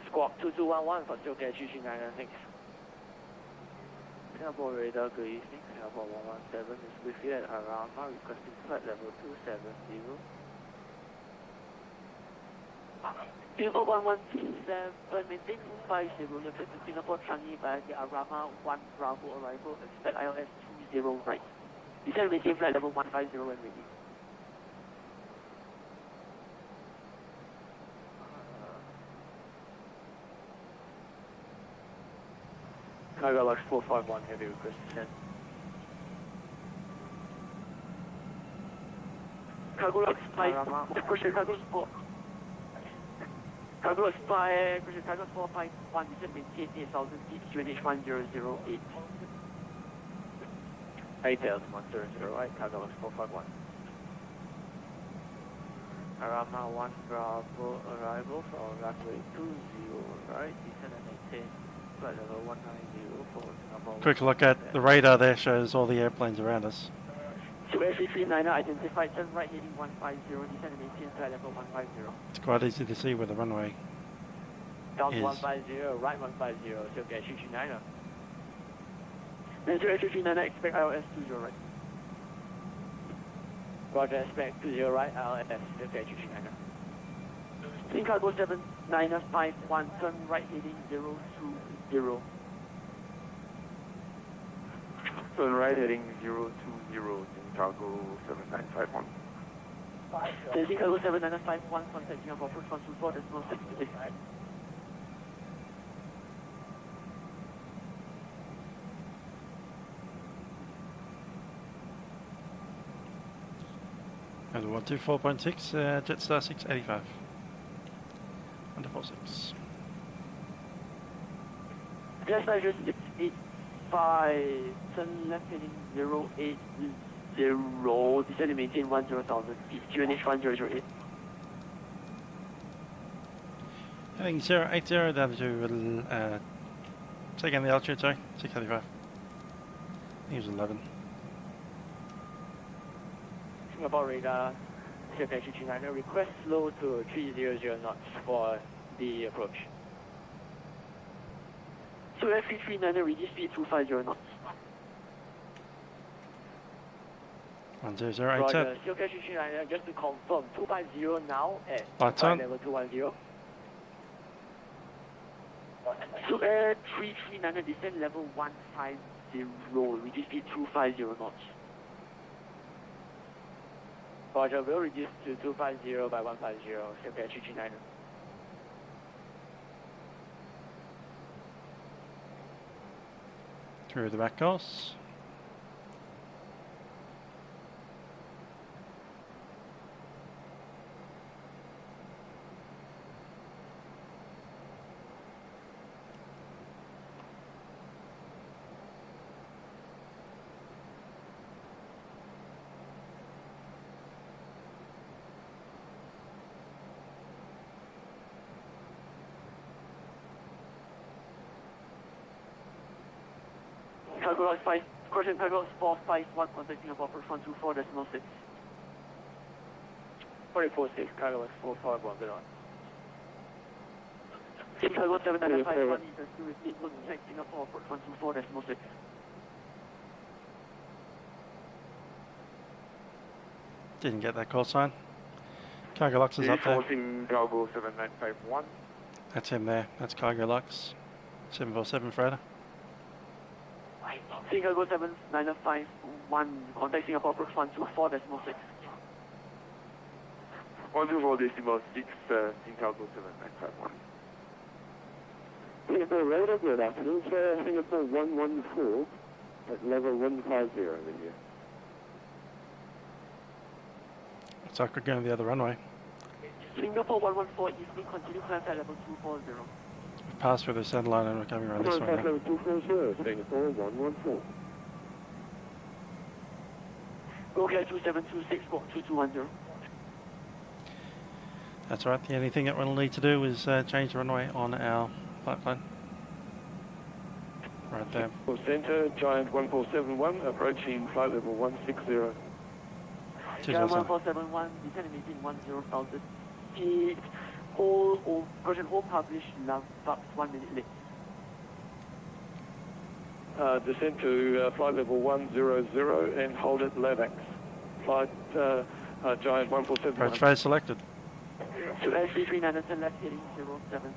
Squawk 2211 for Silke 239, thanks. Singapore radar, good evening. Singapore 117 is with you at Arama, requesting flight level 270. Singapore 117, maintain 250, left to Singapore Changi via the Arama 1 Bravo arrival, expect ILS 20 right. Descend maintain flight level 150 when ready. Tiger Lux 451, heavy request to send. Cargo Lux 5, Crochet Cargo Sport. Cargo Lux 5, Crochet Cargo 451, descend maintain 8,000 feet, QNH 1008. 8,100, right, Tiger Lux 451. Arama 1 Bravo arrival for runway 20, right, descend and maintain flight level 190 for Singapore. Quick look at the radar there, shows all the airplanes around us. To Air 339, identified, turn right heading 150, descend and maintain flight level 150. It's quite easy to see where the runway Down is. 150, right 150, Silke 239. Then to Air 339, expect ILS 20 right. Roger, expect 20 right, ILS, Silke 239. Sing Cargo 7951, turn right heading 020. Turn right heading 020, Cargo 7951. Then Sing Cargo 7951, contact Singapore Approach 124, there's no 66. And 124.6, Jetstar 685. 146. Jetstar 685, turn left heading 080, descend and maintain 10,000 feet, QNH 1008. Heading 080 down to, say again the altitude, sorry, 685. I think it was 11. Singapore radar, Silke 239, request slow to 300 knots for the approach. To Air 339, reduce speed 250 knots. 10087. Roger, Silke 239, just to confirm, 250 now at Lights flight on. level 210. To Air 339, descend level 150, reduce speed 250 knots. Roger, we'll reduce to 250 by 150, Silke 239. Through the back course. Cargo Logs 5, Quadrant Cargo Logs 451, contacting above for 124.6. 446, cargo was 451, good on. Team Cargo 7951, Eastern to repeat, contacting above for 124.6. Didn't get that call sign. Cargo Lux is up there. Team Cargo 7951. That's him there. That's Cargo Lux. 747 freighter. Team Cargo 7951, contacting above for 124.6. 124.6, Team Cargo 7951. Singapore Radar, good afternoon, sir. Singapore 114 at level 150 over here. Looks like we're going the other runway. Singapore 114, evening, continue climb at level 240. We've passed through the satellite and we're coming around this way now. Level 240, Singapore 114. Okay, 2726, go 2210. That's right. The only thing that we'll need to do is change the runway on our flight plan. Right there. Center, Giant 1471, approaching flight level 160. Giant 1471, descending maintain 10,000 feet. Hold, version hold published, about 1 minute late. Descend to flight level 100 and hold at LAVAX. Flight Giant 1471. Approach phase selected. To S339 and left heading 070.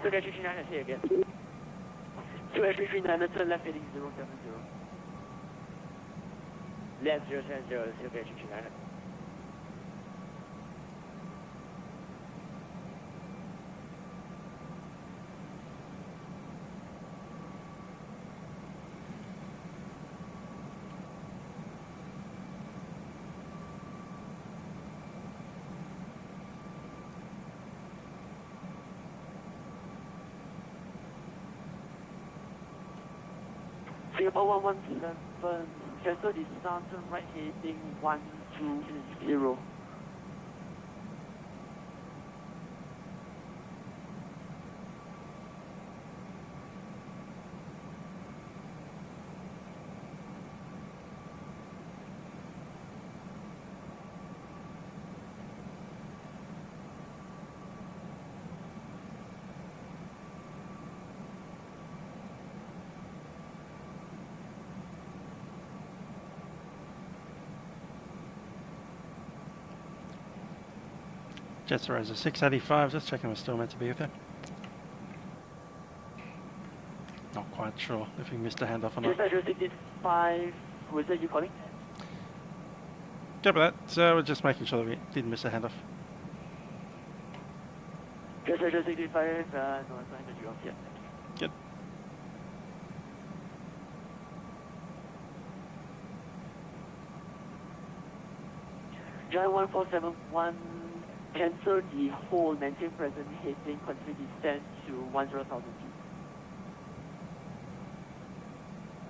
So S339, say again. To S339 and left heading 070. Left 070, so S339. Singapore 117, cancel descent, right heading 120. Jetstar Asia 685, just checking we're still meant to be with it. Not quite sure if we missed a handoff or not. Jetstar 65, who is that you calling? Copy that, so we're just making sure that we didn't miss a handoff. Jetstar 65, no, it's not handed you off yet. Good. Giant 1471, cancel the hold, maintain present heading, continue descent to 10,000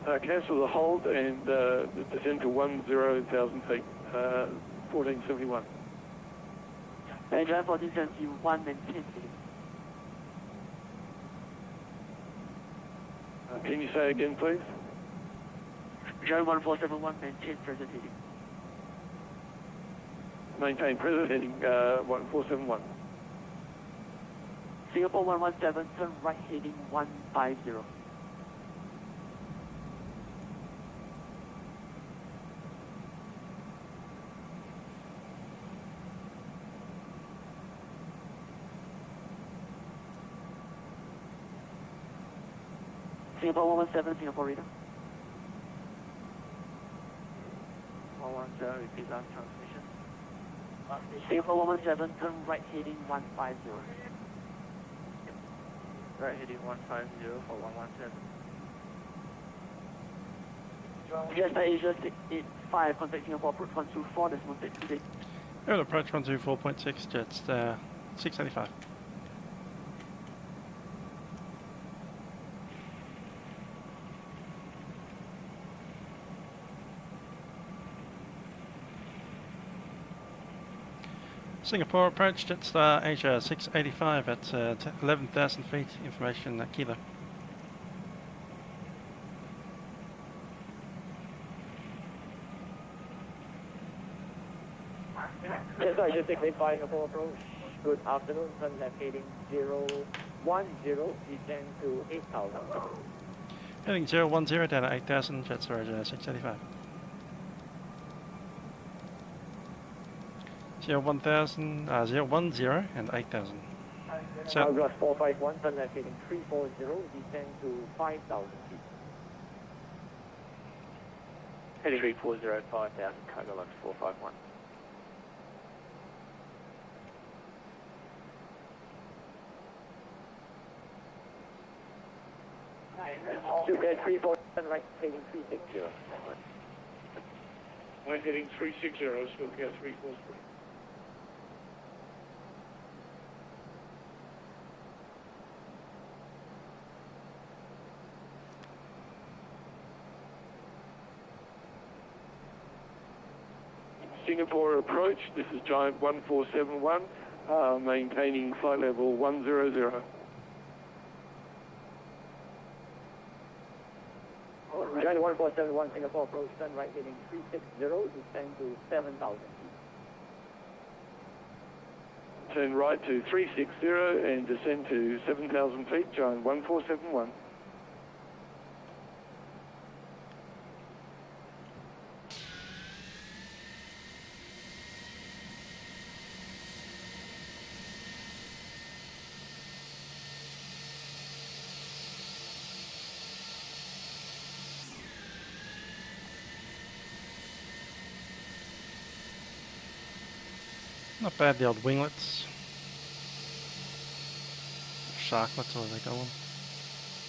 feet. Cancel the hold and descend to 10,000 feet, 1471. And Giant 1471, maintain heading. Can you say again, please? Giant 1471, maintain present heading. Maintain present heading 1471. Singapore 117, turn right heading 150. Singapore 117, Singapore radar. 117, repeat on transmission. Singapore 117, turn right heading 150. Right heading 150 for 117. Jetstar Asia 685, contact Singapore approach 124.6 today. We'll approach 124.6, Jetstar 685. Singapore approach, Jetstar Asia 685 at 11,000 feet, information at Kilo. Jetstar Asia 685 Singapore approach. Good afternoon, turn left heading 010, descend to 8,000. Heading 010 down at 8,000, Jetstar Asia 685. 010 and 8,000. So, Airbus 451, turn left heading 340, descend to 5,000 feet. Heading 340, 5,000, cargo left 451. Stuka 34, turn right heading 360. Right heading 360, Stuka 343. Singapore approach, this is Giant 1471, maintaining flight level 100. Giant 1471 Singapore approach, turn right heading 360, descend to 7,000 feet. Turn right to 360 and descend to 7,000 feet, Giant 1471. not bad, the old winglets. Sharklets, or they call them.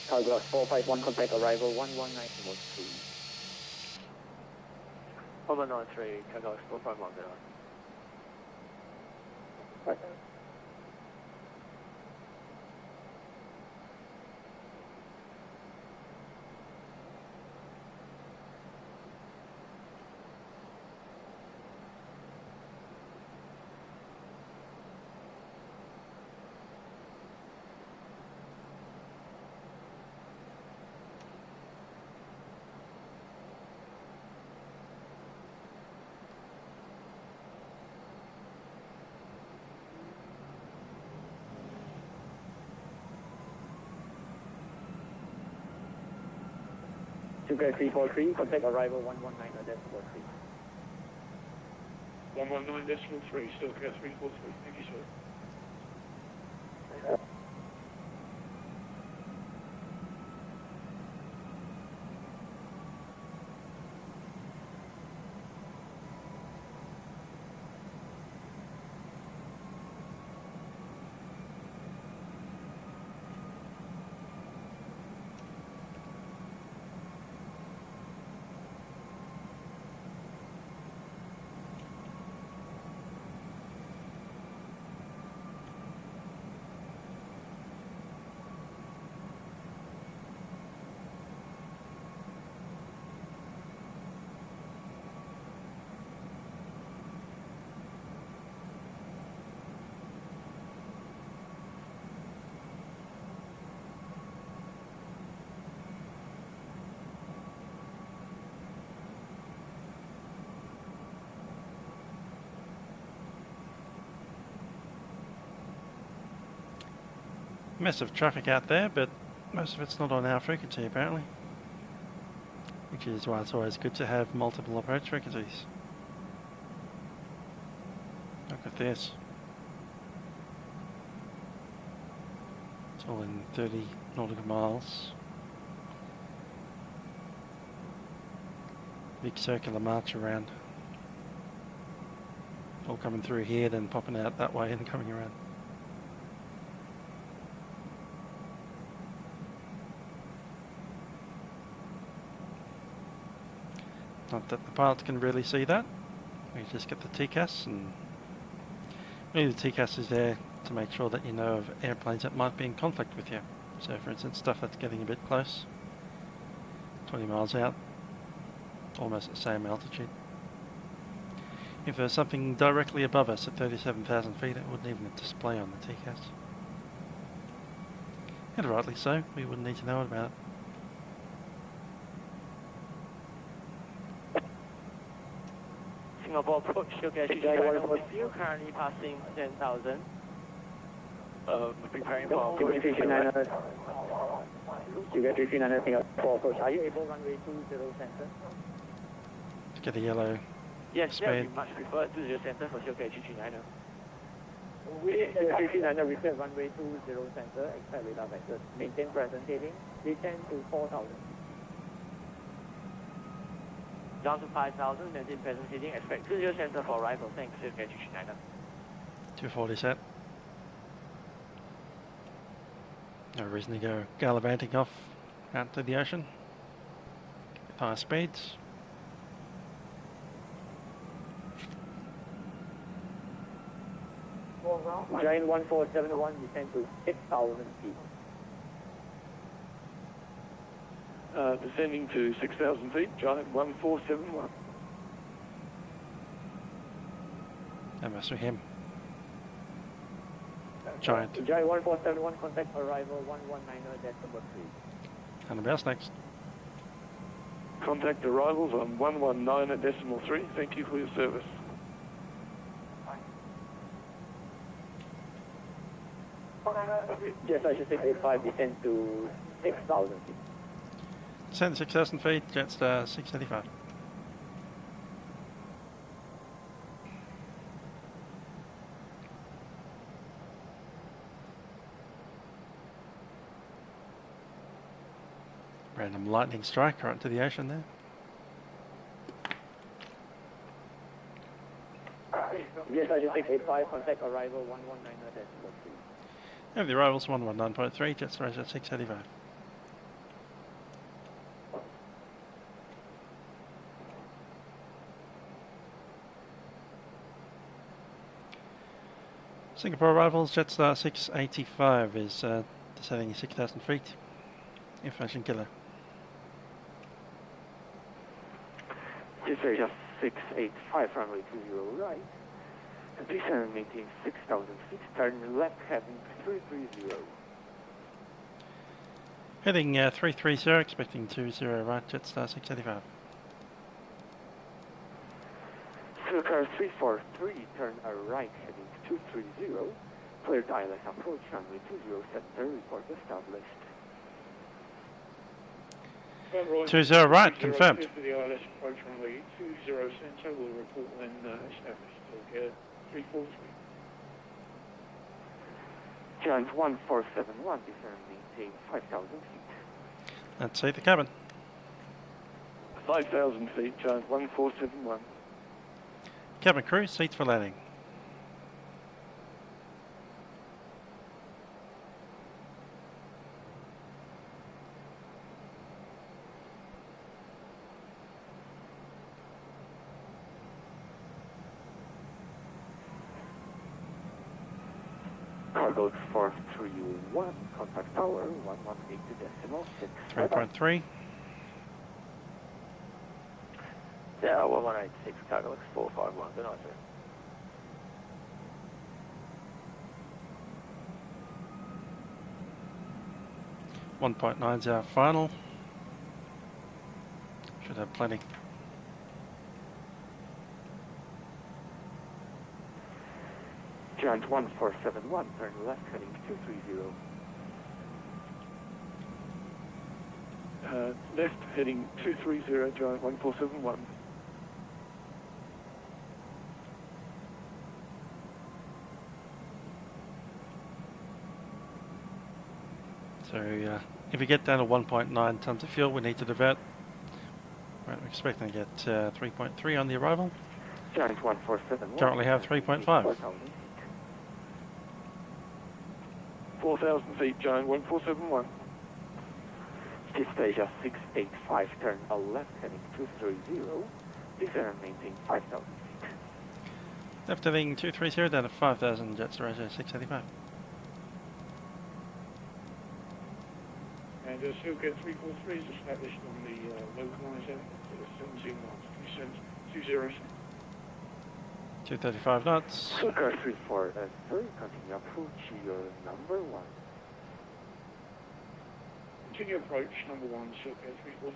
Cargo 451, contact arrival 119.2. 193, Cargo 451. Right. Stuka 343, contact arrival 119.3. 119.3, Stuka 343. Thank you, sir. Massive traffic out there, but most of it's not on our frequency apparently. Which is why it's always good to have multiple approach frequencies. Look at this. It's all in 30 nautical miles. Big circular march around. All coming through here, then popping out that way and coming around. Not that the pilots can really see that. We just get the TCAS, and really the TCAS is there to make sure that you know of airplanes that might be in conflict with you. So for instance, stuff that's getting a bit close, 20 miles out, almost at the same altitude. If there's something directly above us at 37,000 feet, it wouldn't even display on the TCAS. And rightly so, we wouldn't need to know about it. Singapore approach, Yoke Air 329 with you, currently passing 10,000. Preparing for approach. Yoke Air 329, Singapore approach. Are you able runway 20 center? To get a yellow Yes, that would speed. be much preferred. 20 center for Yoke Air 329. Yoke Air 329, request runway 20 center, expect radar vectors. Maintain present heading, descend to 4,000. Down to 5,000, maintain present heading, expect 20 center for arrival. Thanks, Yoke Air 329. 240 set. No reason to go gallivanting off out to the ocean with high speeds. Giant 1471, descend to 6,000 feet. Descending to 6,000 feet, Giant 1471. That must be him. Giant. Giant 1471, contact arrival 119.3. And the best next. Contact arrivals on 119.3. Thank you for your service. Jetstar Asia 685, descend to 6,000 feet. Descend 6,000 feet, Jetstar 685. Random lightning strike right to the ocean there. Jetstar Asia 685, contact arrival 119.3. Have the arrivals 119.3, Jetstar Asia 685. Singapore arrivals, Jetstar 685 is descending 6,000 feet. Information killer. Jetstar Asia 685, runway 20 right. Descend maintain 6,000 feet, turn left heading 330. Heading 330, expecting 20 right, Jetstar 685. Silkar 343, turn right heading 230. Cleared ILS approach, runway 20 center, report established. 20 right, confirmed. For the ILS approach runway 20 center, we'll report when established. Okay, 343. Giant 1471, descend maintain 5,000 feet. Let's see the cabin. 5,000 feet, Giant 1471. Cabin crew, seats for landing. Cargo 431, contact tower 118.6. 3.3. Yeah, 1186, Cargo 451, good night, sir. 1.9 is our final. Should have plenty. Giant 1471, turn left heading 230. Left heading 230, Giant 1471. So if we get down to 1.9 tons of fuel, we need to divert. Right, we're expecting to get 3.3 on the arrival. Giant 1471. Currently have 3.5. 4,000 feet, Giant 1471. Jetstar Asia 685, turn left heading 230. Descend and maintain 5,000 feet. Left heading 230 down to 5,000, Jetstar Asia 685. And Silka 343 is established on the localizer for the 17 knots. Descend 20. 235 knots. Silka 343, continue approach your number 1. Continue approach number 1, Silka 343.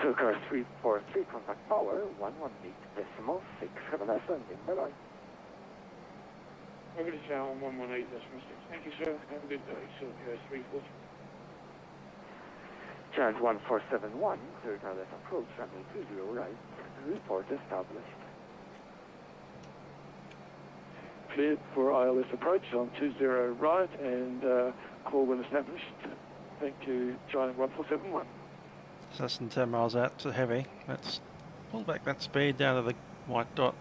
Circle 343, contact power 118.6. Have a nice landing. Bye-bye. Over to town 118.6. Thank you, sir. Have a good day. Circle 343. Challenge 1471, third ILS approach, runway 20 right. Report established. Cleared for ILS approach on 20 right and call when established. Thank you, Challenge 1471. So less than 10 miles out to heavy. Let's pull back that speed down to the white dot.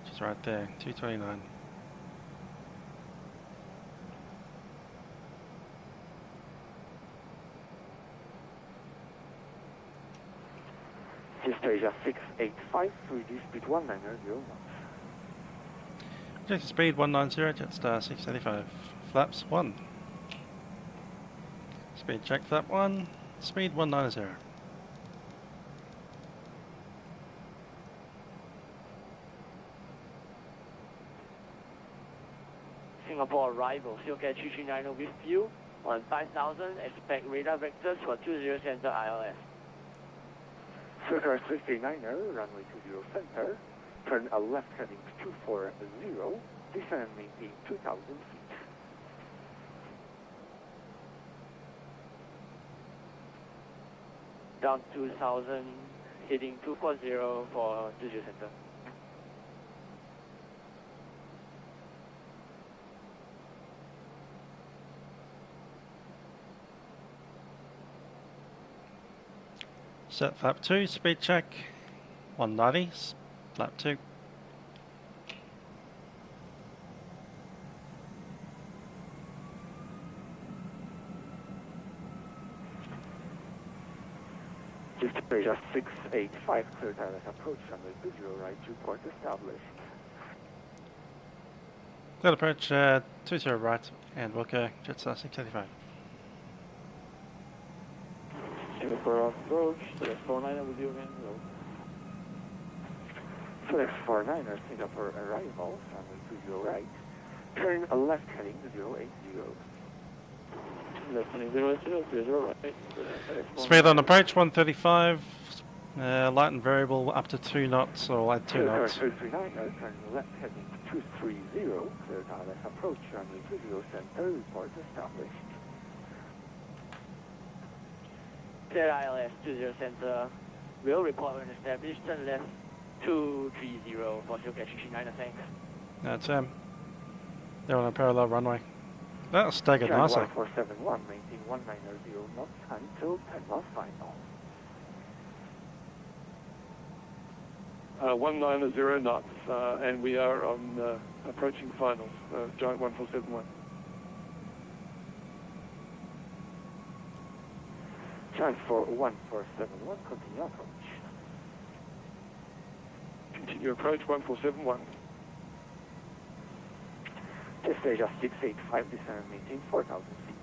Which is right there, 229. Jetstar Asia 685, 3D speed 190 knots. Objective speed 190, Jetstar 685. Flaps 1. Speed check flap 1, speed 190. Singapore arrival, Silk 330 with you on 5000, expect radar vectors for 20 center ILS. Circle 339, runway 20 center, turn a left heading 240, descend and maintain 2000 feet. Down 2000, heading 240 for 20 center. Set flap 2, speed check 190, flap 2. Jetstar Asia 685, cleared ILS approach, runway 20 right, report established. Clear approach 20 right and Wilco, Jetstar 685. Singapore approach, select 49er with you again. Hello. Select 49er, Singapore arrival, runway 20 right, turn a left heading 080. Left heading 080, right. Speed on approach 135, light and variable up to 2 knots or add 2 knots. 339er, turn left heading 230, cleared ILS approach, runway 20 center, report established. Clear ILS 20 center, will report when established, turn left 230 for Silk 330, thanks. That's they're on a parallel runway. That was staggered Challenge nicely. 1471, maintain 190 knots until 10 miles final. 190 knots, and we are on approaching finals, Giant 1471. Challenge for 1471, continue approach. Continue approach 1471. Jetstar Asia 685, descend and maintain 4,000 feet.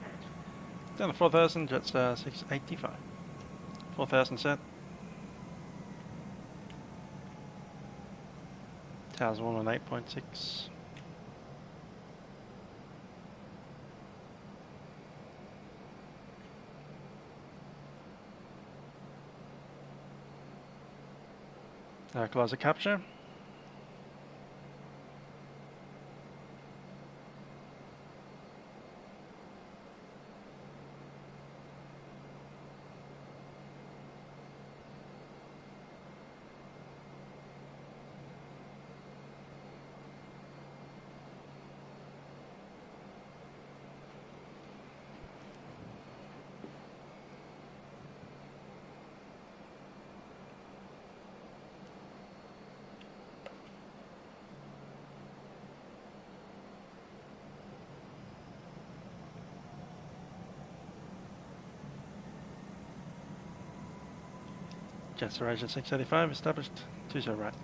Down to 4,000, Jetstar 685. 4,000 set. 1018.6. Close the capture. Jetstar Asia 685 established 20 right.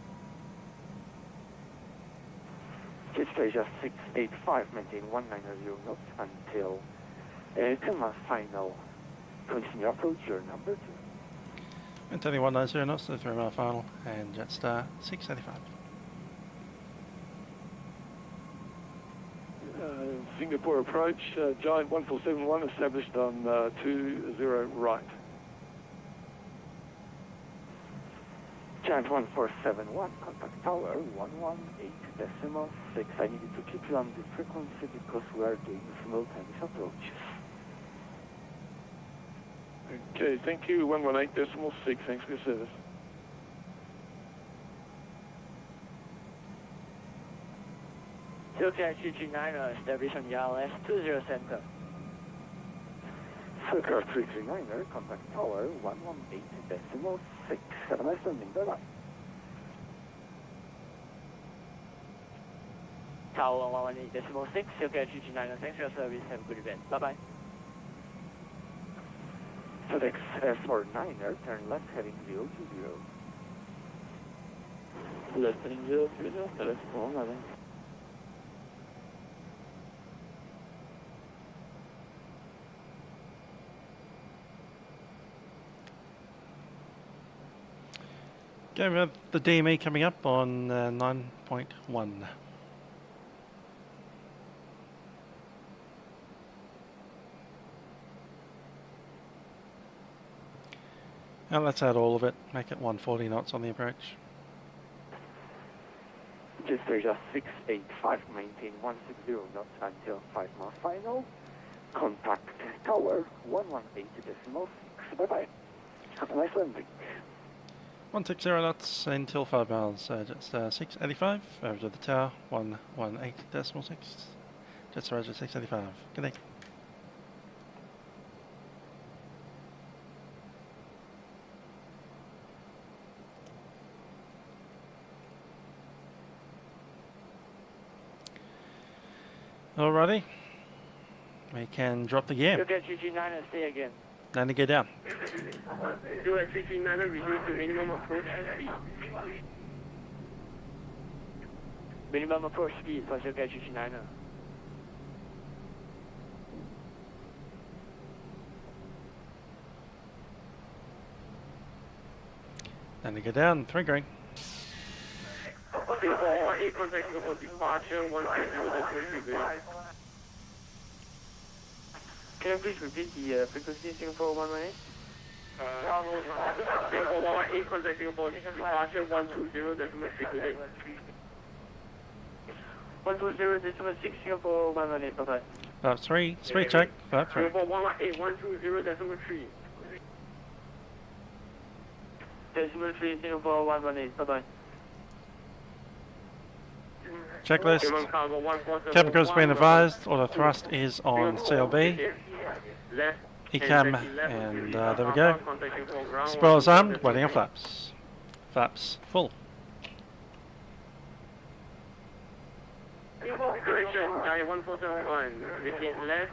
Jetstar Asia 685, maintain 190 knots until 10 miles final. Continue approach, your number 2. Maintaining 190 knots to the 3 mile final and Jetstar 685. Singapore approach, Giant 1471 established on 20 right. Giant 1471, contact tower 118.6. I needed to keep you on the frequency because we are doing simultaneous approaches. Okay, thank you. 118.6. Thanks for your service. Yoke 339, establish on ELS 20 center. Circle 339er, contact tower 118.6. Have a nice landing, bye-bye. Tower 118.6, Yoke 339, thanks for your service, have a good event. Bye-bye. FedEx S49er, turn left heading 020. Left heading 020, FedEx 411. Okay, we have the DME coming up on 9.1. And let's add all of it, make it 140 knots on the approach. Jetstar Asia 685, maintain 160 knots until 5 miles final. Contact tower 118.6. Bye-bye. Have a nice landing. 160 knots until 5 miles. Jetstar 685 over to the tower 118.6. Jetstar Asia 685. Good day. Alrighty, we can drop the gear. Yoke 339, stay again. Then to get down. Yoke 339, reduce the minimum approach speed. Minimum approach speed for Yoke 339. Then to get down, 3 green. Can you please repeat the frequency Singapore 118? Singapore 118, contact Singapore departure 120.6. 120.6 Singapore 118, bye-bye. About 3, speed check, about 3. Singapore 118, 120.3. Decimal 3 Singapore 118, bye-bye. Checklist. Cabin crew's been advised, auto thrust is on CLB. ECAM, and there we go. Spoilers armed, waiting on flaps. Flaps full. Correction, Giant 1471, retain left,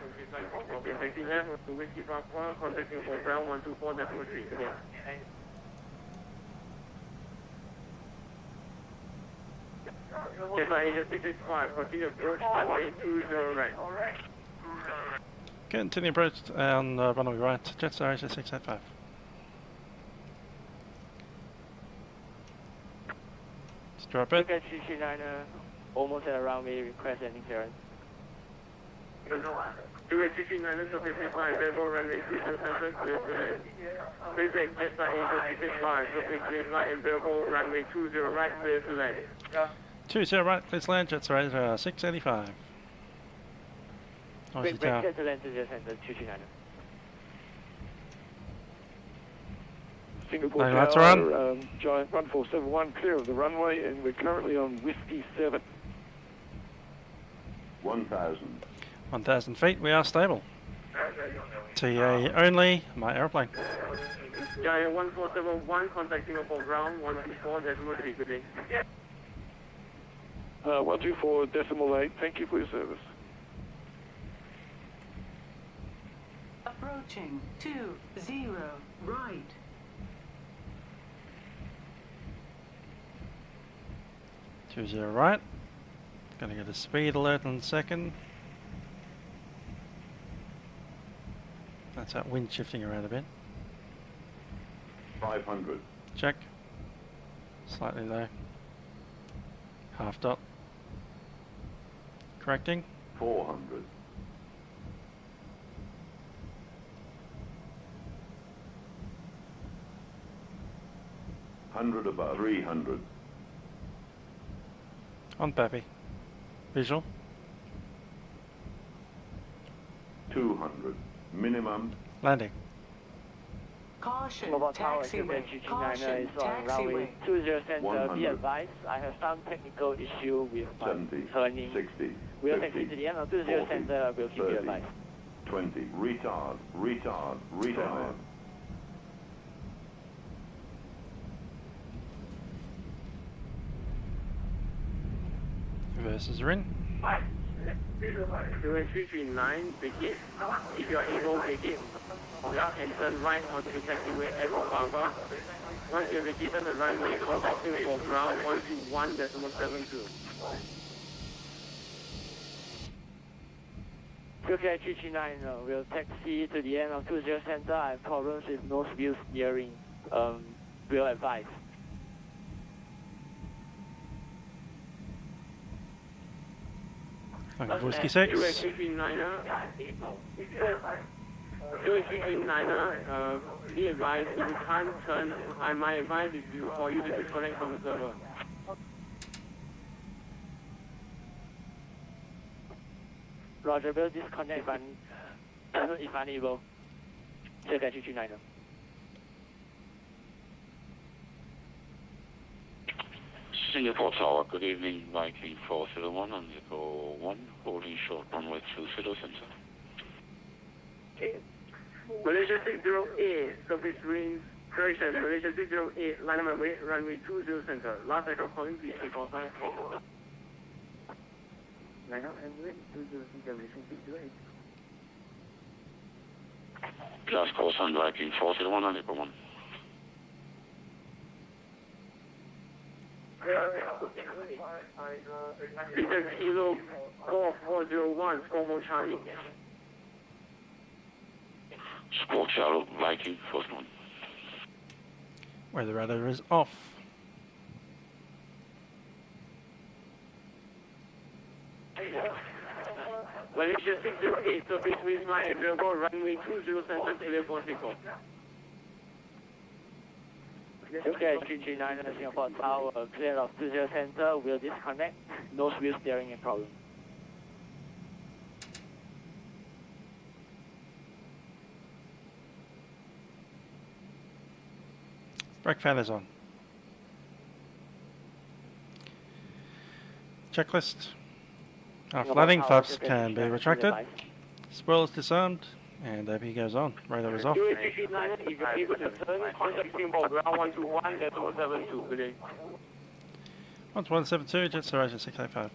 effective left, Whiskey Park 1, contacting for ground 124.3. Jetstar Asia 665, continue approach, 120 right. Continue approach on runway right, Jetstar Asia 685. Let's drop it. Yoke 339, almost at around me, request landing clearance. Yoke 339, so 55, therefore runway 27, please take Jetstar Asia 665, so clear right and therefore runway 20 right, clear to land. 20 right, please land, Jetstar Asia 685. Aussie tower. Clear to land to the center, 239. Singapore Let's Tower, run. Giant 1471, clear of the runway, and we're currently on Whiskey 7. 1,000. 1,000 feet, we are stable. TA only, my aeroplane. Giant 1471, contact Singapore ground 124.3, good day. 124.8, thank you for your service. Approaching 20 right. Two zero right. Gonna get a speed alert in a second. That's that wind shifting around a bit. 500. Check. Slightly low. Half dot. Correcting. 400. 100 above. 300. On Pappy. Visual. 200. Minimum. Landing. Caution, Mobile Tower, taxiway. QKG Caution, is on runway taxiway. 20 center. Be 100. advised, I have some technical issue with my 70. turning. 60. We'll 50, take it to the end of 20 40, center. We'll keep you 30, advised. 20. Retard. Retard. Retard. Reverses are in. Doing 339, take it. If you are able, take it. Yeah, and turn right onto the taxiway at Okava. Once you have vacated the runway, contacting for ground 121.72. QK 339 will taxi to the end of 20 center. I have problems with nose wheel steering. We'll advise. Okay, Whiskey 6. 289er, be advised, if you can't turn, I might advise for you to disconnect from the server. Roger, we'll disconnect if unable. QK 339. Singapore Tower, good evening, Viking 401 on Echo 1, holding short runway 20 center. Okay. Malaysia 608, surface range, correction, Malaysia 608, line number 8, runway 20 center. Last echo calling, please take call sign. Line up and wait, 20 center, Malaysia 608. Last call sign, Viking 401 on Echo 1. Peter Kilo, call 401, score for Charlie. Squawk Charlie, Viking, first one. Where the rudder is off. Malaysia 608, surface with my available runway 20 center, telephone signal. QK 339 Singapore Tower, clear of 20 center. We'll disconnect. Nose wheel steering in problem. Brake feathers on. Checklist. After landing, flaps can be retracted. Spoilers disarmed, and AP goes on. Radar is off. 289, if you're able to turn, contact Singapore ground 121.72, good day. 1172, Jetstar Asia 685.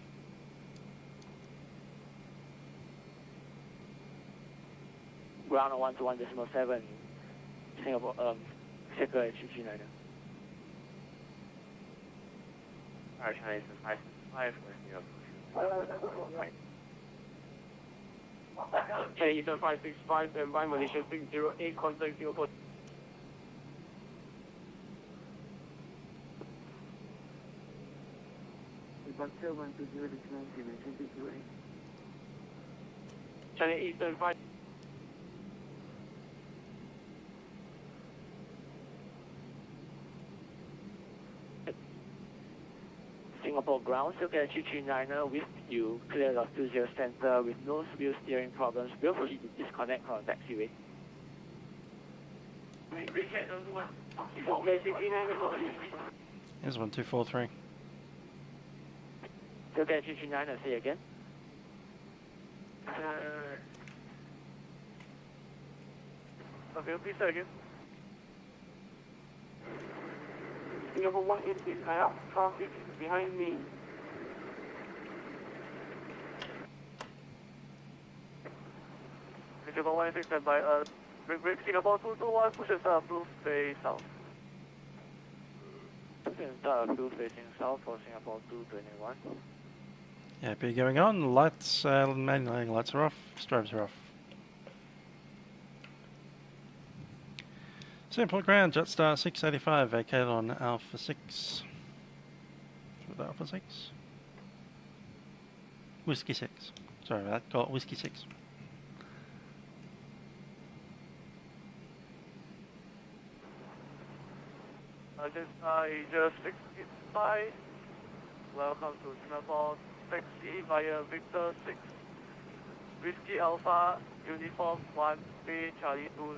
Ground 121.7. Singapore, QK 339. China is 565, China Eastern 565, and by Malaysia 608, contact Singapore. China Eastern 5. Singapore ground, QK 339 with you, clear of 20 center with nose wheel steering problems. We'll proceed to disconnect from the taxiway. Here's 1243. QK 339, say again. Okay, please say again. Singapore 186, high up, traffic behind me. Singapore 186, stand by, break Singapore 221, push and start, blue face south. Push and start, blue facing south for Singapore 221. AP going on, lights, manual lights are off, strobes are off. Simple ground, Jetstar 685, vacated on Alpha 6. With Alpha 6? Whiskey 6. Sorry about that, got Whiskey 6. Jetstar Asia 685. Welcome to Singapore. Taxi via Victor 6. Whiskey Alpha, Uniform 1B, Charlie 20.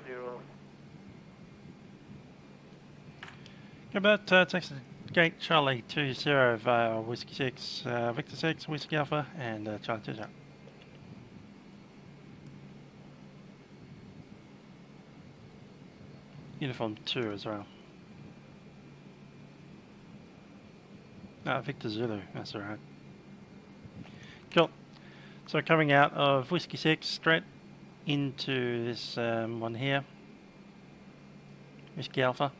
About taxi gate Charlie 20 via Whiskey 6, Victor 6, Whiskey Alpha, and Charlie 20. Uniform 2 as well. Victor Zulu, that's alright. Cool. So coming out of Whiskey 6 straight into this one here, Whiskey Alpha,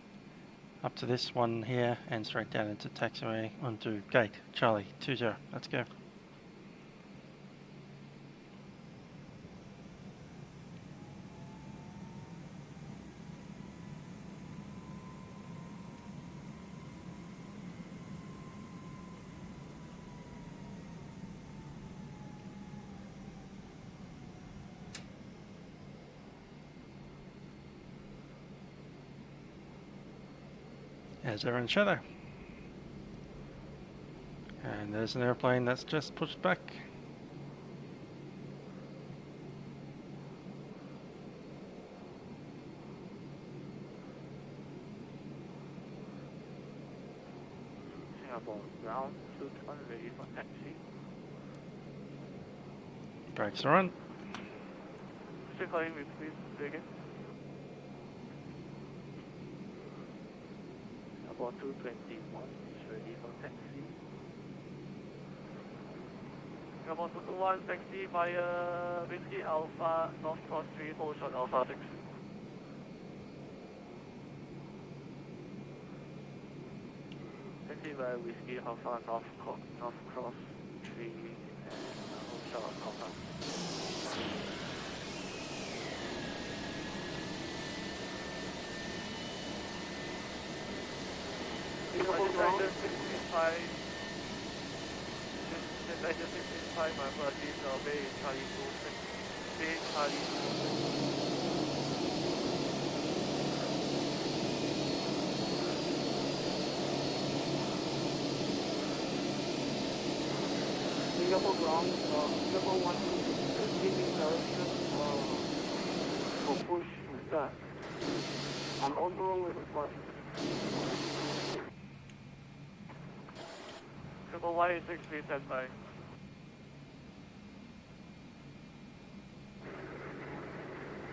up to this one here, and straight down into taxiway onto gate Charlie 20. Let's go. As they're in shadow. And there's an airplane that's just pushed back. Singapore ground 2 ready for taxi. Brakes are on. Still calling me, please. Say again. Singapore 221 is ready for taxi. Singapore 221 taxi via Whiskey Alpha, North Cross 3, hold short Alpha 6. Taxi via Whiskey Alpha, North Cross 3, and hold short Alpha. Singapore ground 685. Jetstar 685, my apologies, Bay Charlie 2, Bay Charlie 2. Singapore ground, Singapore 1 giving direction for push to start. I'm on the wrong with the spot. Singapore 186, please stand by.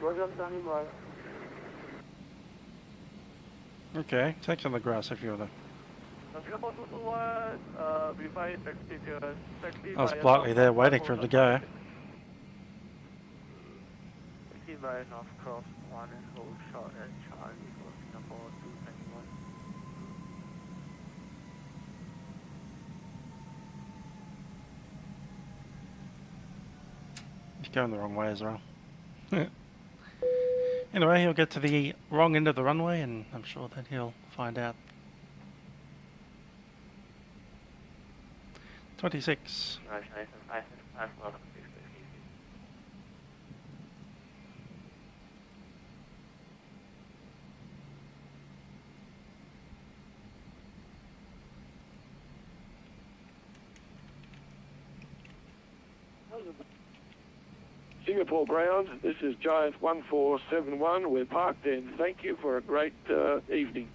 Roger, I'm standing by. Okay, take on the grass if you want to. Singapore 221, revised taxi to taxi I was via politely North there Cross waiting for him to go. Taxi via North Cross 1 and hold short at Charlie for Singapore 221. He's going the wrong way as well. Anyway, he'll get to the wrong end of the runway, and I'm sure that he'll find out. 26. Singapore ground, this is Giant 1471. We're parked in. Thank you for a great evening.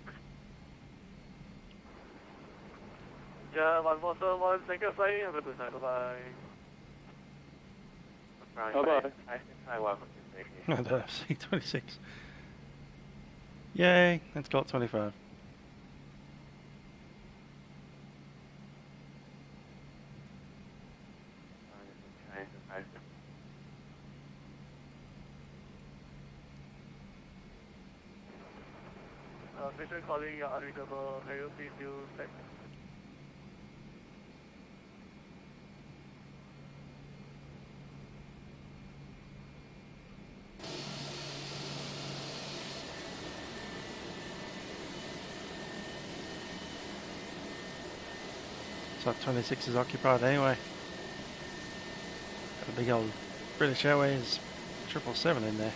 Yeah, 1471, thank you for flying. Have a good night. Bye-bye. Bye-bye. C26. Yay, that's got 25. Station calling unreachable. Can you please use text? So 26 is occupied anyway. Got a big old British Airways 777 in there.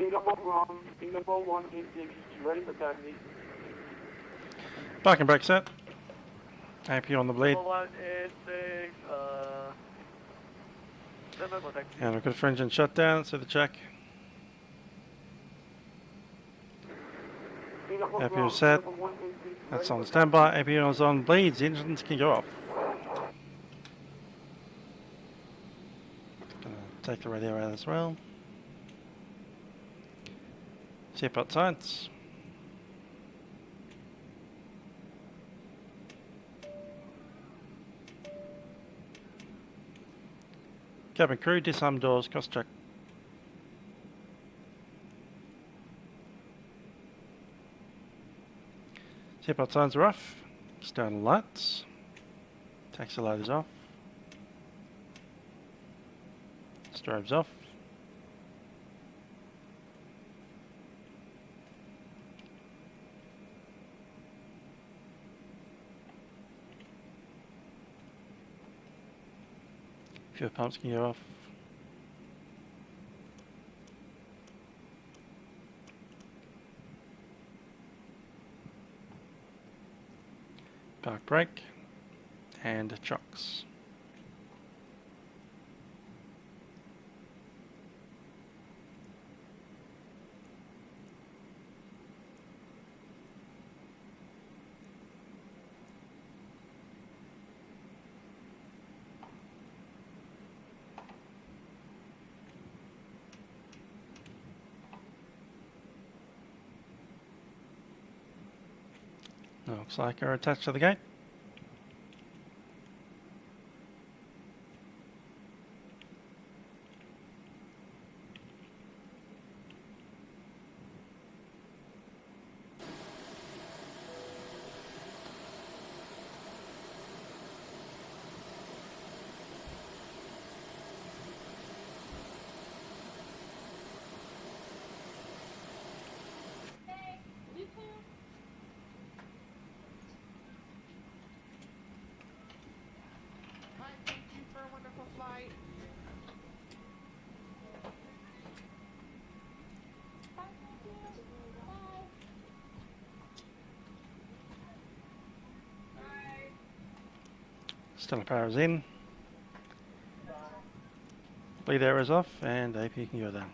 Singapore ground, Singapore 186, ready for taxi. Parking brake set. AP on the bleed. 186, stand by for taxi. And we've got a for engine shutdown, so the check. Singapore AP ground, is set. Singapore 186, That's on standby. AP is on bleeds. The engines can go off. Gonna take the radio out as well. Seatbelt signs. Cabin crew, disarm doors, cross check. Seatbelt signs are off. External lights. Taxi light is off. Strobes off. Fuel pumps can go off. Park brake and chocks. Looks like they're attached to the gate. Stellar power is in. Bleed air is off and AP can go down.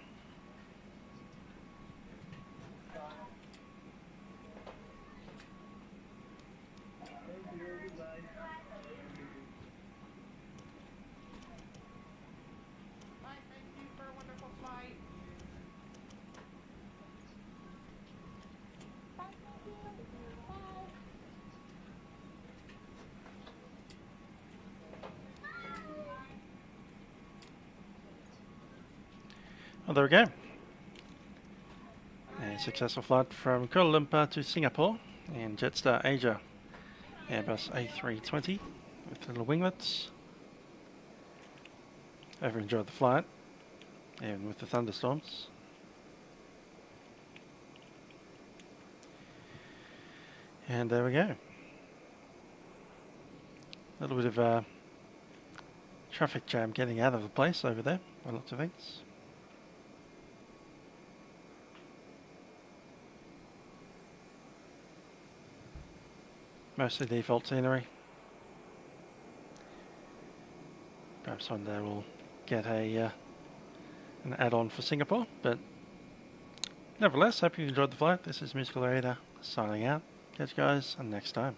Well, there we go. A successful flight from Kuala Lumpur to Singapore in Jetstar Asia Airbus A320 with little winglets. I've enjoyed the flight, even with the thunderstorms. And there we go. A little bit of a traffic jam getting out of the place over there by lots of things. Mostly default scenery. Perhaps one day we'll get a an add-on for Singapore, but nevertheless, hope you enjoyed the flight. This is Musical Arena signing out. Catch you guys next time.